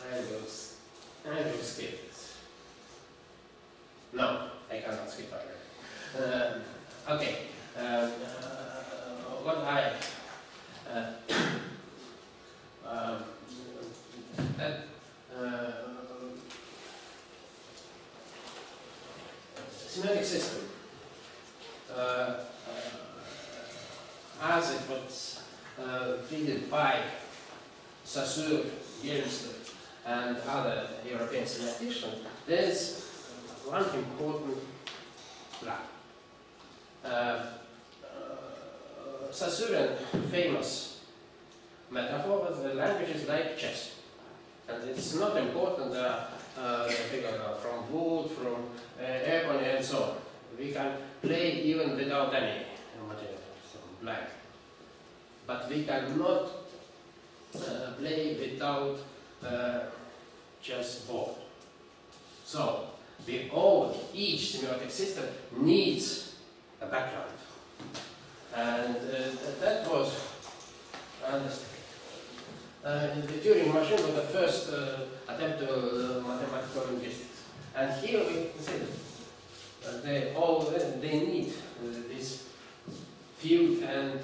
S5: I will skip this. No, I cannot skip already. Okay. What I semiotic system, as it was treated by Saussure, Jelmsler, and other European semioticians, there's one important plan. Saussurean famous metaphor was the language is like chess. And it's not important figure from wood, from ebony, and so on. We can play even without any material, so blank. But we cannot play without chess board. So each semiotic system needs a background. And that was the machine was the first attempt to mathematical linguistics. And here we see that they need this field and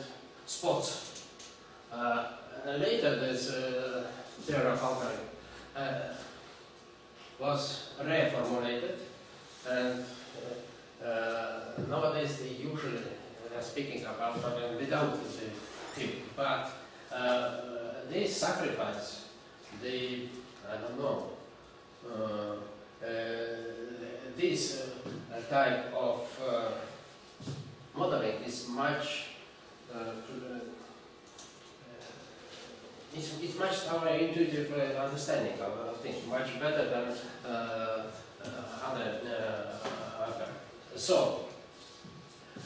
S5: spots. Later, this theory of altering was reformulated, and nowadays they usually are speaking about without the field. But they sacrifice the, I don't know, this type of modeling is much it's much our intuitive understanding of things, much better than other. So,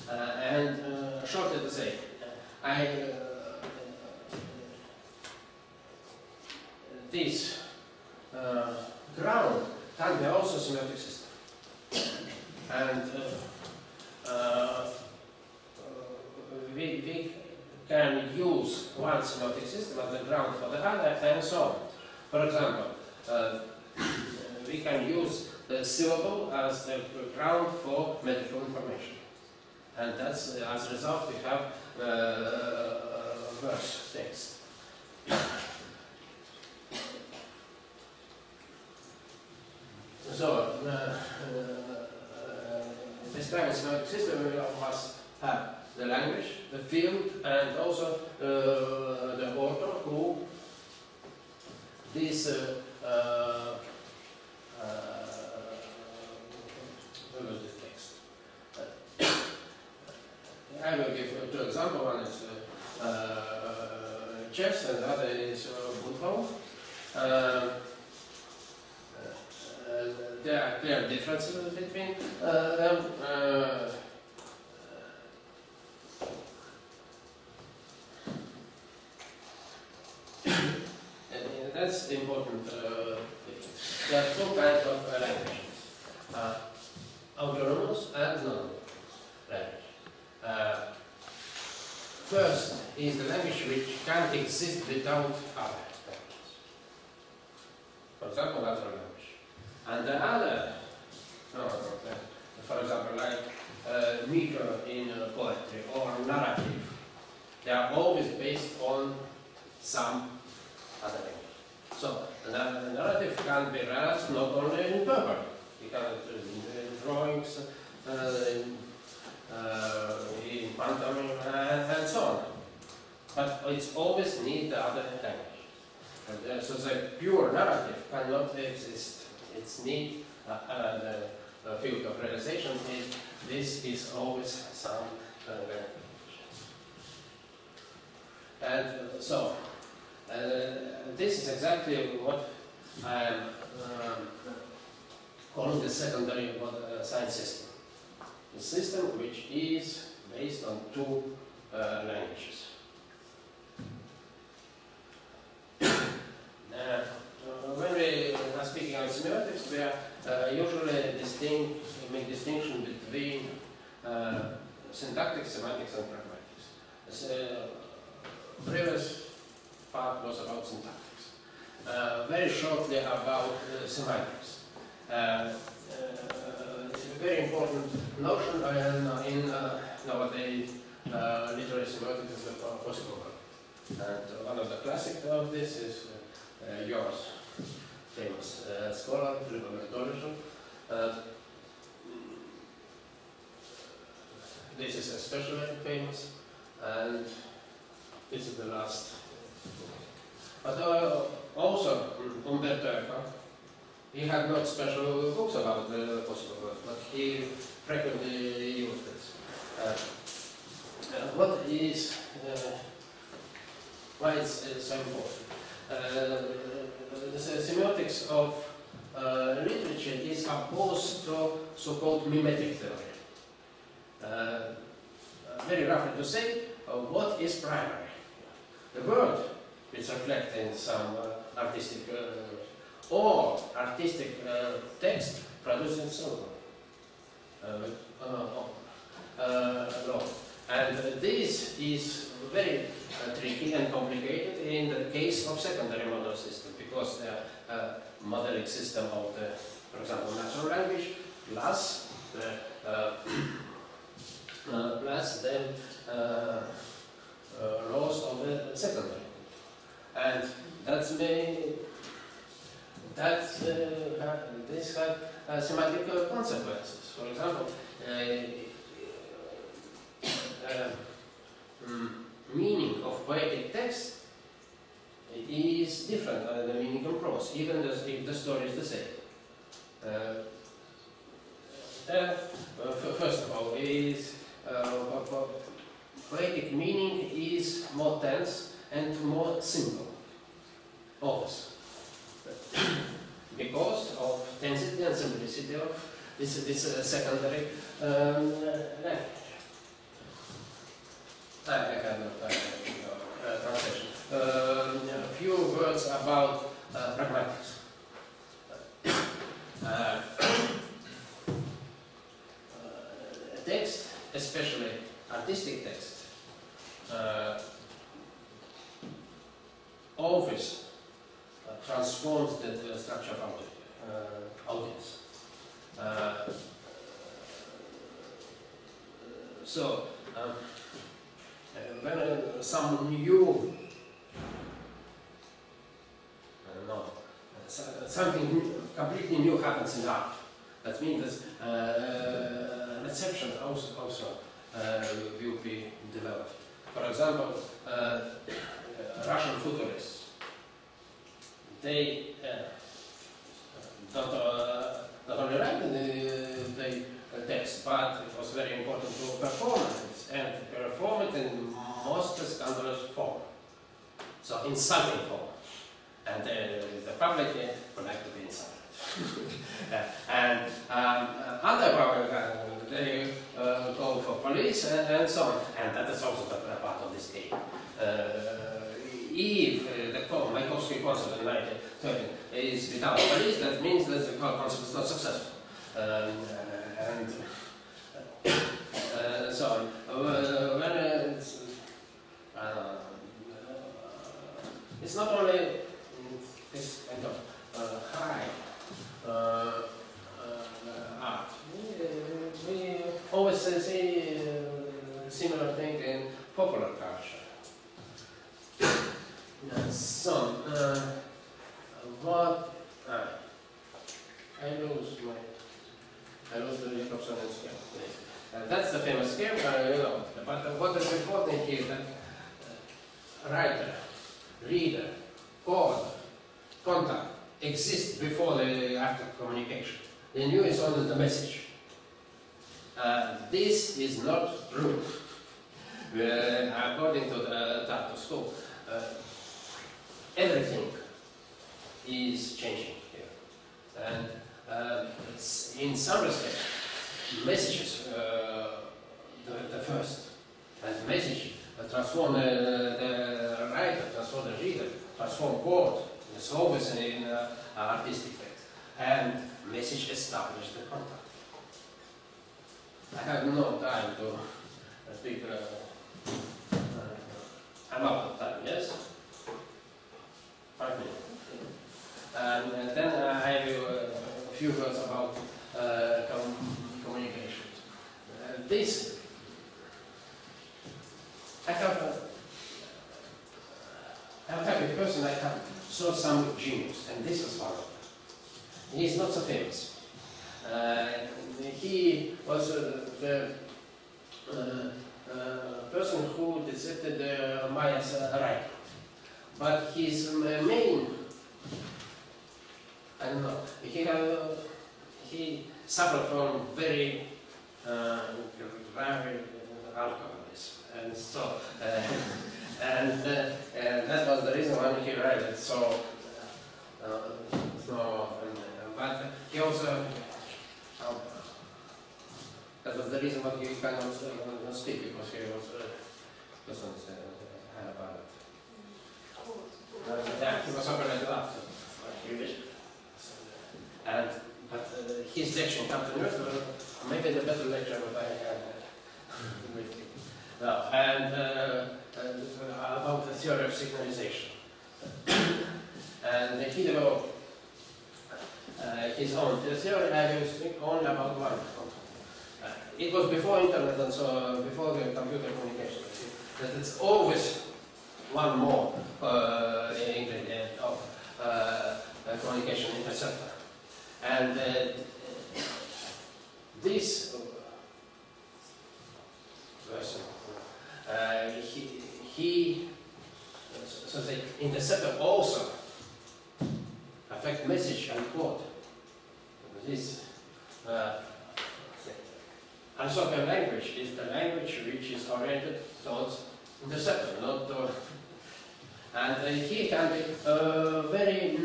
S5: and shortly to say, this ground can be also semiotic system, and we can use one semiotic system as the ground for the other, and so on. For example, we can use the syllable as the ground for metrical information, and that's as a result we have verse text. So, this kind of semiotic system must have the language, the field, and also the author who this text. I will give two examples. One is Czech, and the other is Mihhail. There are clear differences between them. That's the important difference. There are two kinds of language, autonomous and non-autonomous language. First is the language which can't exist without other languages. For example, natural language. And the other, for example, like meter in poetry or narrative, they are always based on some other language. So the narrative can be realized not only in verbal, it can be in drawings, in pantomime, and so on. But it's always need the other language. So the pure narrative cannot exist. It's need the field of realization. This is always some language. And so this is exactly what I am called the secondary science system. The system which is based on two languages. When we are speaking on semiotics, we are usually make distinction between syntactics, semantics, and pragmatics. The previous part was about syntactics. Very shortly about semantics. It's a very important notion in nowadays literary semiotics is possible. And one of the classics of this is yours, famous scholar, this is especially famous, and this is the last. But also, Umberto Eco, he had not special books about the possible words, but he frequently used this. What is, why it's so important? The semiotics of literature is opposed to so-called mimetic theory. Very roughly to say, what is primary? The word which reflects in some artistic or artistic text producing symbol. And this is very tricky and complicated in the case of secondary model system, because the modeling system of the, for example, natural language plus the laws of the secondary. And this had semantic consequences. For example, meaning of poetic text is different than the meaning of prose, even if the story is the same. First of all, poetic meaning is more tense and more simple, always, because of tensity and simplicity of this secondary language. I cannot translation. A few words about pragmatics. Text, especially artistic text, always transforms the structure of audience. So, when some new, something completely new happens in art, that means that reception also will be developed. For example, Russian futurists, they not only write the text, but it was very important to perform it, and perform it in most scandalous form. So insulting form. And the public would like to be insulted. And other public, they go for police and so on. And that is also a part of this game. If the Mayakovsky concert in 1930 is without police, that means that the concert is not successful. And so on. When it's not only this kind of high art. We always see similar thing in popular culture. So, what I lose the Jacobson scale. That's the famous scale, you know. But what is important here is that writer, reader, author, contact exists before the act of communication. The new is only the message. This is not true. According to the Tartu school, everything is changing here. And messages, the first, and the message transform the writer, transform the reader, transform quote, it's always in artistic text, and message establish the contact. I have no time to speak. I'm out of time, yes? 5 minutes. And then I have a few words about communication. This, I'm a happy person, I have saw some genius, and this is one of them. He is not so famous. He was the person who decepted Maya's writing. But his main, I don't know, he suffered from very grave alcoholism, and so and that was the reason why he wrote it so but he also that was the reason why he cannot speak, because he was doesn't have about it. Yeah, he was operated after a few years. And but his lecture came to Nuremberg, maybe the better lecture that I had with him. And about the theory of signalization. And he developed his own theory. I will speak only about one. It was before internet and so before the computer communication. That it's always one more ingredient of communication interceptor. And this person, so the interceptor also affect message and quote. This unspoken language is the language which is oriented towards interceptor, not toward. And he can be very,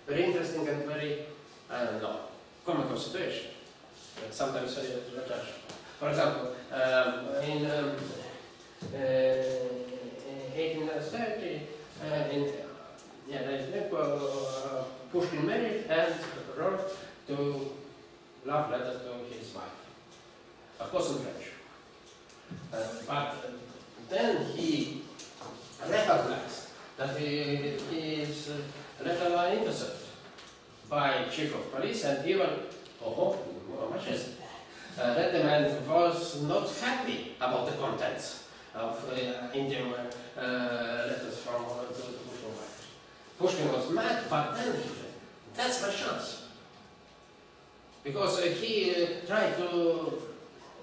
S5: very interesting and very, I don't know, comical situation. Sometimes for example, in 1830, Pushkin married and wrote to love letters to his wife, of course in French. But then he recognized that his letter was intercepted by chief of police, and even Redman was not happy about the contents of Indian letters from Pushkin. Pushkin was mad, but then he said, that's my chance. Because he tried to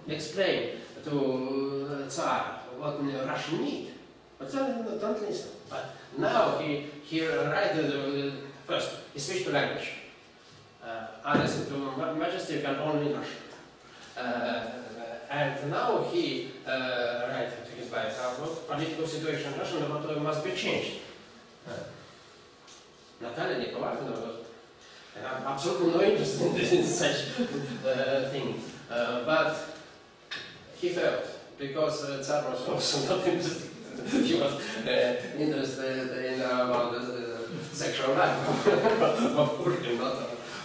S5: explain to Tsar what Russian need, but Tsar don't listen. But now he writes first, he switched to language. Honestly, to Majesty can only Russian. And now he writes to his wife, political situation in Russia must be changed. Natalia Nikolaevna was absolutely no interest in such thing. But he felt, because Tsar was also not interested, he was interested in about the sexual life of Pushkin, not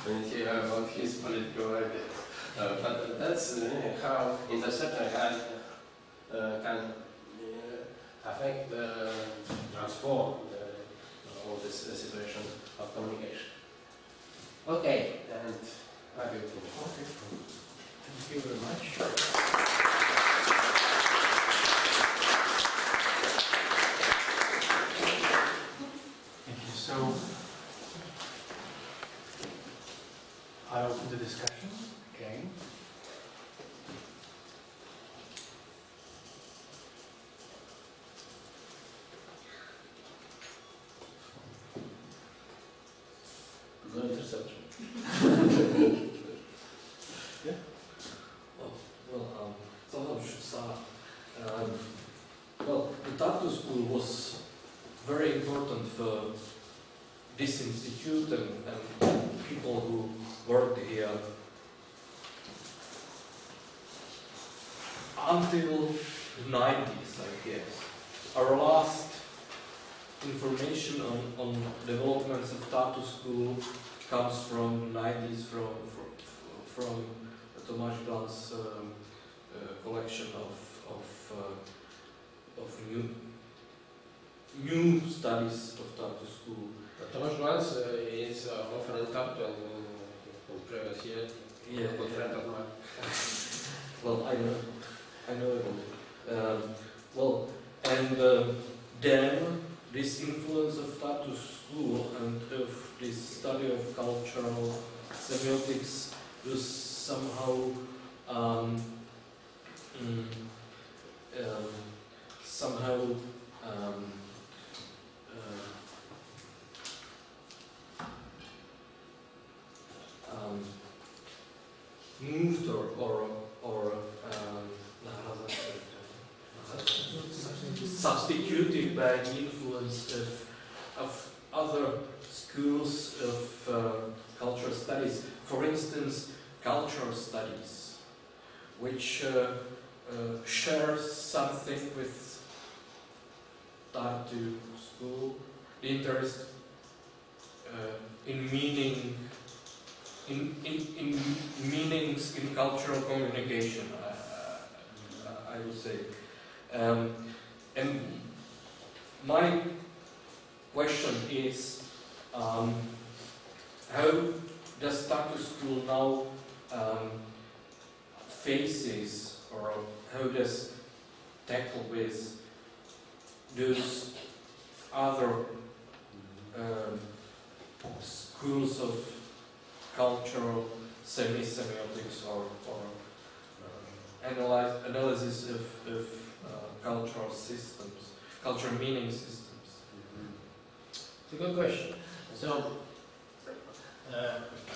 S5: about his political ideas. But that's how interceptor can affect, transform all this situation of communication. Okay, and I will finish.
S2: Okay. Thank you very much. Thank you. So, I open the discussion again.
S6: No interception.
S2: Yeah.
S7: Someone should start. Well, the Tartu School was very important for this institute and people who worked here. until the 90s, I guess. Our last information on developments of tattoo school comes from the 90s from Tomáš Glan's collection of new studies of tattoo school.
S5: Tomáš Glan is often in tattoo in previous years.
S7: Yeah.
S5: A good friend of mine.
S7: Well, I know it. Well, and then this influence of tattoo school and of this study of cultural semiotics was somehow moved or substituted by the influence of other schools of cultural studies. For instance, cultural studies, which shares something with tattoo school, the interest in meaning, in meanings in cultural communication, I would say. And my question is, how does tattoo school now faces, or how does tackle with those other schools of cultural semiotics or analysis of cultural systems, cultural meaning systems?
S5: It's a good question. So,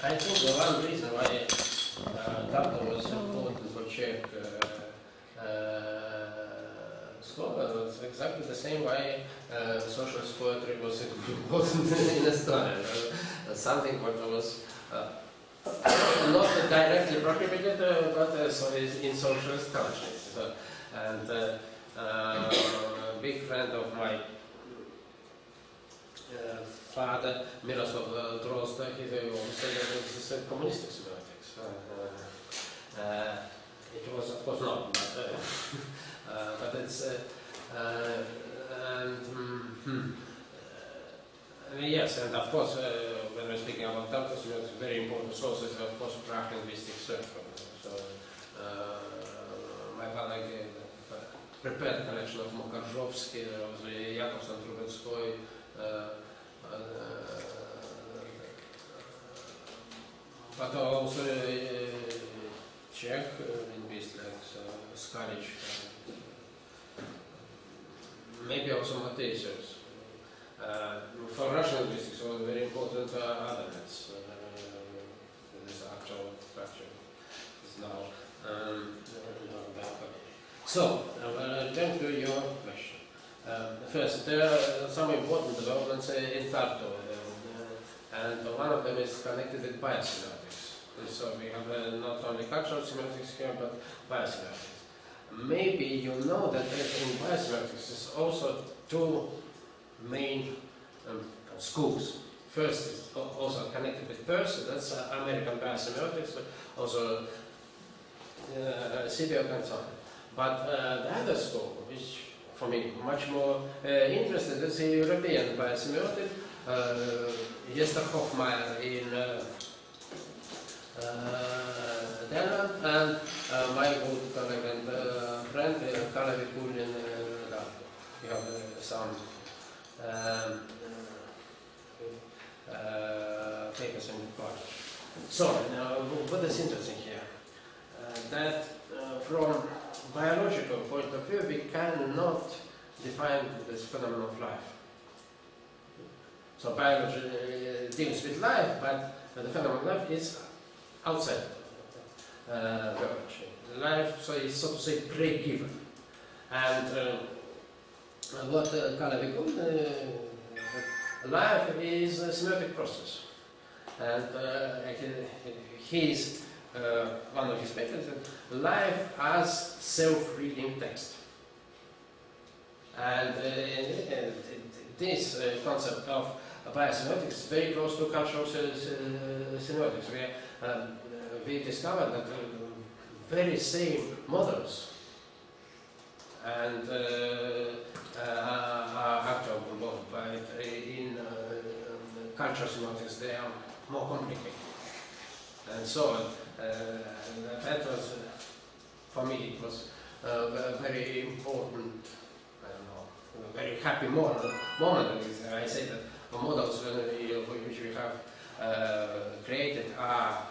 S5: I think the one reason why tattoo was important for Czech scholars was exactly the same way socialist poetry was important in Estonia. Something what was not directly prohibited, but in socialist countries. And a big friend of my father, Miroslav Drozda, he always said that it's a communistic semiotics. It was, of course, not, but it's yes, and of course, when we're speaking about tattoo semiotics, very important sources, of course, Prague linguistic circle. So my father prepared a collection of Mokarzhowski, Jakobson, Trubetskoy, but also Czech linguists like Skalic, maybe also Matejčers. For Russian linguistics, it was very important elements. This actual structure is now. So, return to your question. First, there are some important developments in tattoo, and one of them is connected with biosemiotics. So we have not only cultural semiotics here, but biosemiotics. Maybe you know that in biosemiotics is also two main schools. First is also connected with person, that's American biosemiotics, but also Sibiok and so on. But the other school, which for me much more interested, is the European biosemiotic, Jester Hofmeier in Denmark, and my good colleague and friend, Kalevi Kulin in Latvia. We have some papers in the part. So, now, what is interesting here? That from biological point of view, we cannot define this phenomenon of life. So biology deals with life, but the phenomenon of life is outside biology. Life, so is so to say pre-given. And what Kalevi life is a semiotic process. And his one of his papers, life as self-reading text. And this concept of biosemiotics is very close to cultural semiotics, where we discovered that very same models and are actionable, but in cultural semiotics they are more complicated. And so that was, for me, it was a very important, I don't know, a very happy moment. I say that the models which we have created are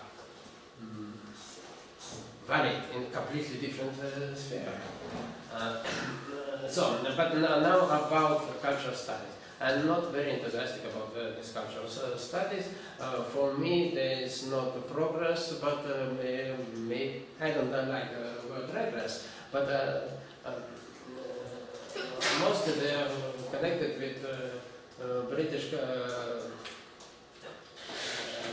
S5: valid in completely different sphere. But now about cultural studies. I'm not very enthusiastic about this cultural studies. For me, there is not progress, but I don't like the word regress, but mostly they are connected with British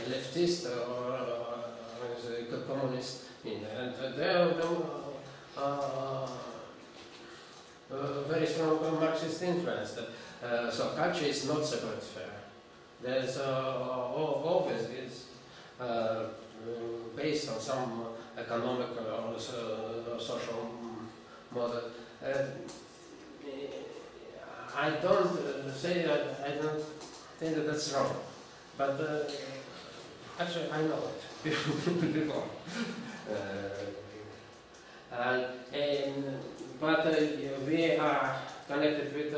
S5: leftist or communist, and they are very strong Marxist influence. So culture is not separate sphere. There's always is based on some economic or social model. I don't say that. I don't think that that's wrong, but actually I know it before. But we are connected with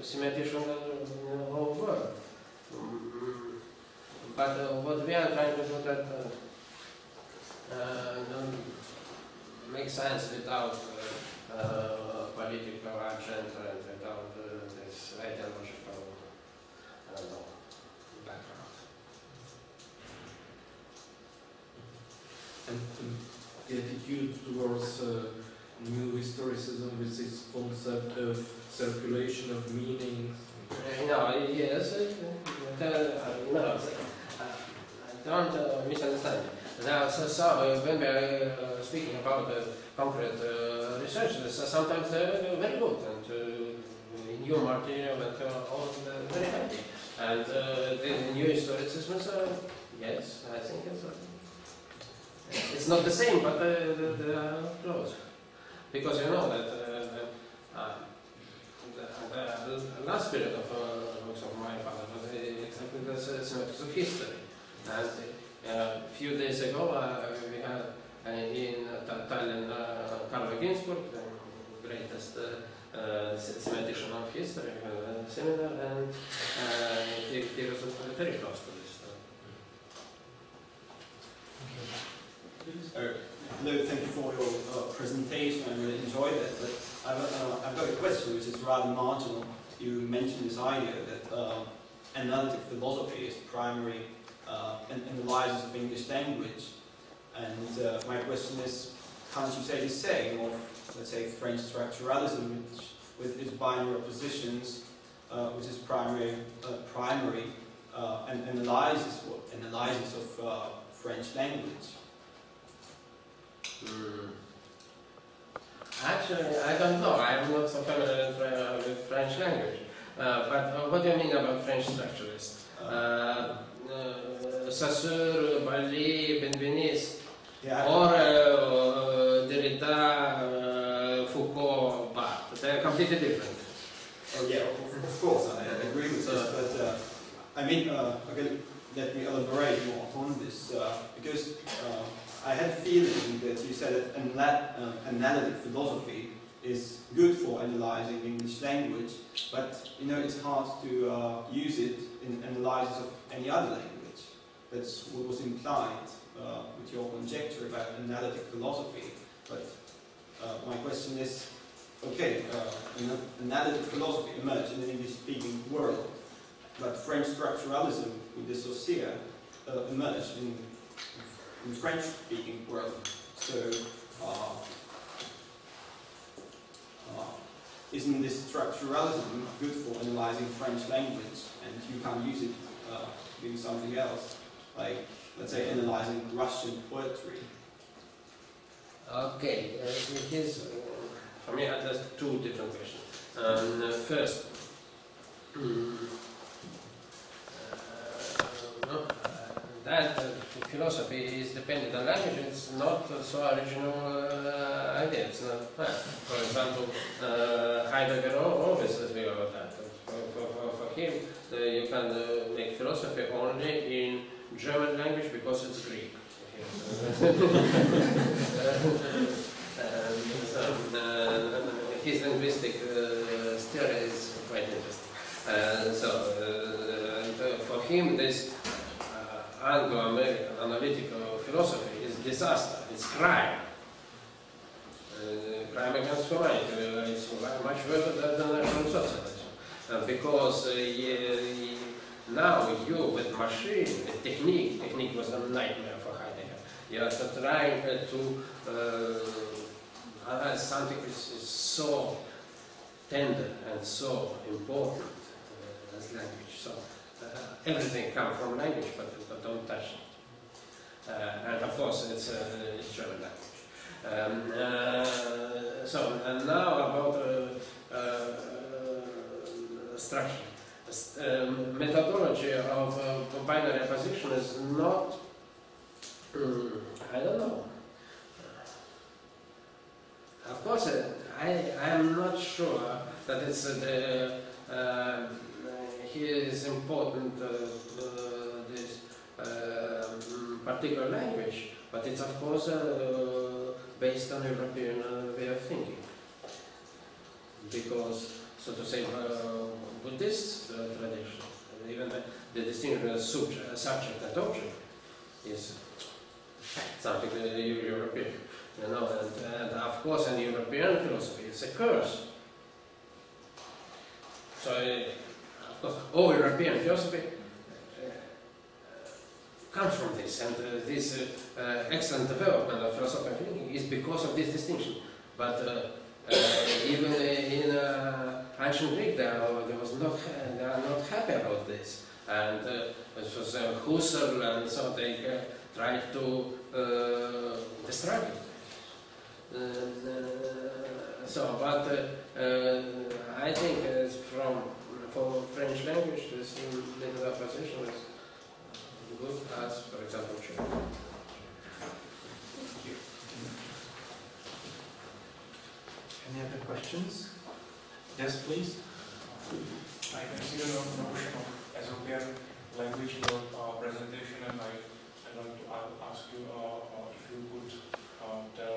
S5: semiotics whole world. But what we are trying to do that make sense without political agenda and without this ideological background.
S7: And the attitude towards new historicism with this concept of circulation of meanings.
S5: No, yes, no, don't misunderstand me. Now, so when we are speaking about concrete research, sometimes they're very good and new material and all very happy. And the new historicisms, yes, I think it's not the same, but they are close. Because you know that the last period of books of my father was exactly the semiotics of history. And a few days ago we had in Tallinn Karl Ginsburg, the greatest semiotic of history, seminar, and he was very close to this.
S8: Hello, thank you for your presentation. I really enjoyed it. But I've got a question which is rather marginal. You mentioned this idea that analytic philosophy is primary analysis of English language. And my question is, can't you say the same of, let's say, French structuralism, which with its binary oppositions, which is primary and analysis of French language?
S5: Actually, I don't know. I'm not so familiar with French language. But what do you mean about French structuralists? Saussure, Bally, Benveniste, or Derrida, Foucault, Barthes. They are completely different.
S8: Oh yeah, of course, I agree with this. But I mean, again, let me elaborate more on this because. I had a feeling that you said that analytic philosophy is good for analyzing English language, but you know it's hard to use it in analysis of any other language. That's what was implied with your conjecture about analytic philosophy. But my question is, okay, analytic philosophy emerged in an English-speaking world, but French structuralism with the Saussure emerged in the French-speaking world. So, isn't this structuralism good for analyzing French language, and you can't use it doing something else, like let's say analyzing Russian poetry?
S5: Okay, for me, there's two different questions. First, that philosophy is dependent on language. It's not so original idea. It's not. For example, Heidegger always speaks about that. For him, you can make philosophy only in German language because it's Greek. His linguistic theory is quite interesting. For him, this Anglo-American analytical philosophy is disaster. It's crime. Crime against humanity. It's much worse than National Socialism. Because now you, with machine, with technique was a nightmare for Heidegger. You are trying to something which is so tender and so important as language. So everything comes from language, but don't touch it. And of course, it's German language. And now about structure. Methodology of binary opposition is not, I don't know. Of course, I am not sure that it's his important this particular language, but it's of course based on European way of thinking. Because, so to say, Buddhist tradition, even the distinction of subject and object is something European. You know, and of course, in European philosophy, it's a curse. So, of course, all European philosophy comes from this, and this excellent development of philosophical thinking is because of this distinction. But even in ancient Greek, they are not happy about this, and it was Husserl, and so they tried to destroy it. I think for French language, this method of opposition is good as, for example, Czech.
S2: Any other questions? Yes, please.
S9: I consider the notion of Estonian language in your presentation, and I'd like to ask you if you could tell a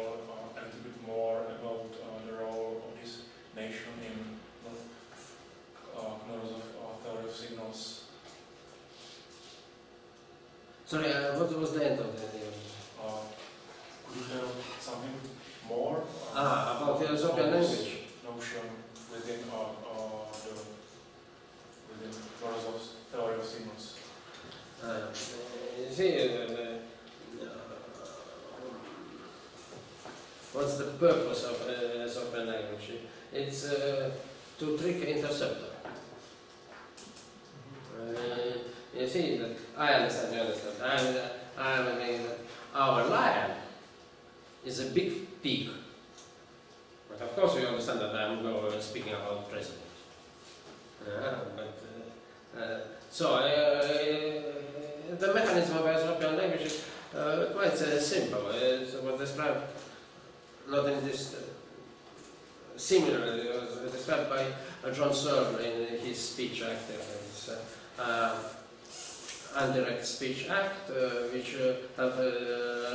S9: little bit more about the role of this nation in knowledge of theory of signals.
S5: Sorry, what was the end of the
S9: Could you tell something more
S5: about the Estonian language?
S9: Notion within knowledge of theory of signals.
S5: You see, what's the purpose of Estonian language? It's to trick interceptor. You see that I understand, you understand. I mean that our lion is a big pig. But of course, you understand that I'm speaking about the president. The mechanism of Estonian language is quite simple. It was described not in this similarly. It was described by John Searle in his speech act. Indirect speech act, which have a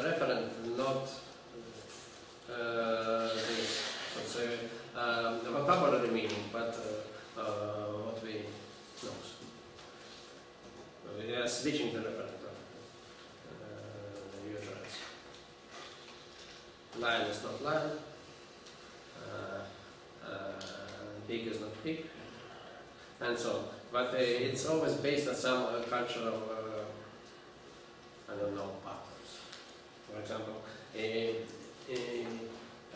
S5: referent, not this, let's say, the vocabulary meaning, but what we know. We are switching the referent of the utterance. Lion is not lion, pig is not pig, and so on. But it's always based on some cultural, I don't know, patterns. For example,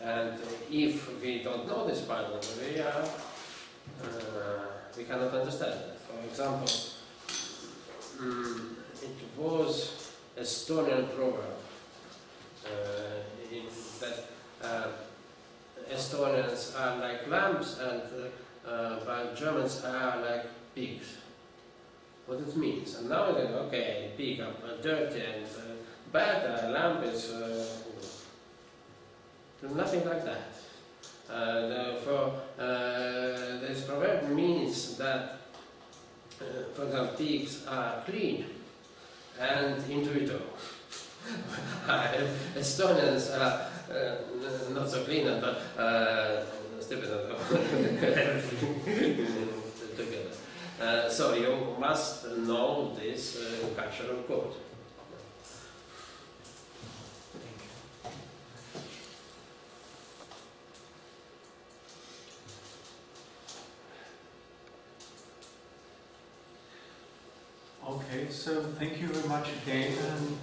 S5: and if we don't know this pattern, we cannot understand it. For example, it was Estonian proverb in that Estonians are like lambs and while Germans are like pigs. What it means. And now they okay, pig are dirty and bad, lamb is nothing like that. This proverb means that, for example, pigs are clean and intuitive. Estonians are not so clean, but stupid together. So you must know this cultural code.
S2: Okay, so thank you very much again, and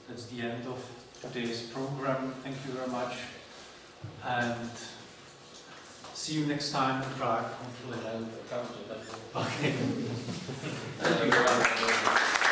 S2: that's the end of today's program. Thank you very much, and see you next time in Prague, hopefully.
S5: And come to that.
S2: Okay.
S5: Thank you.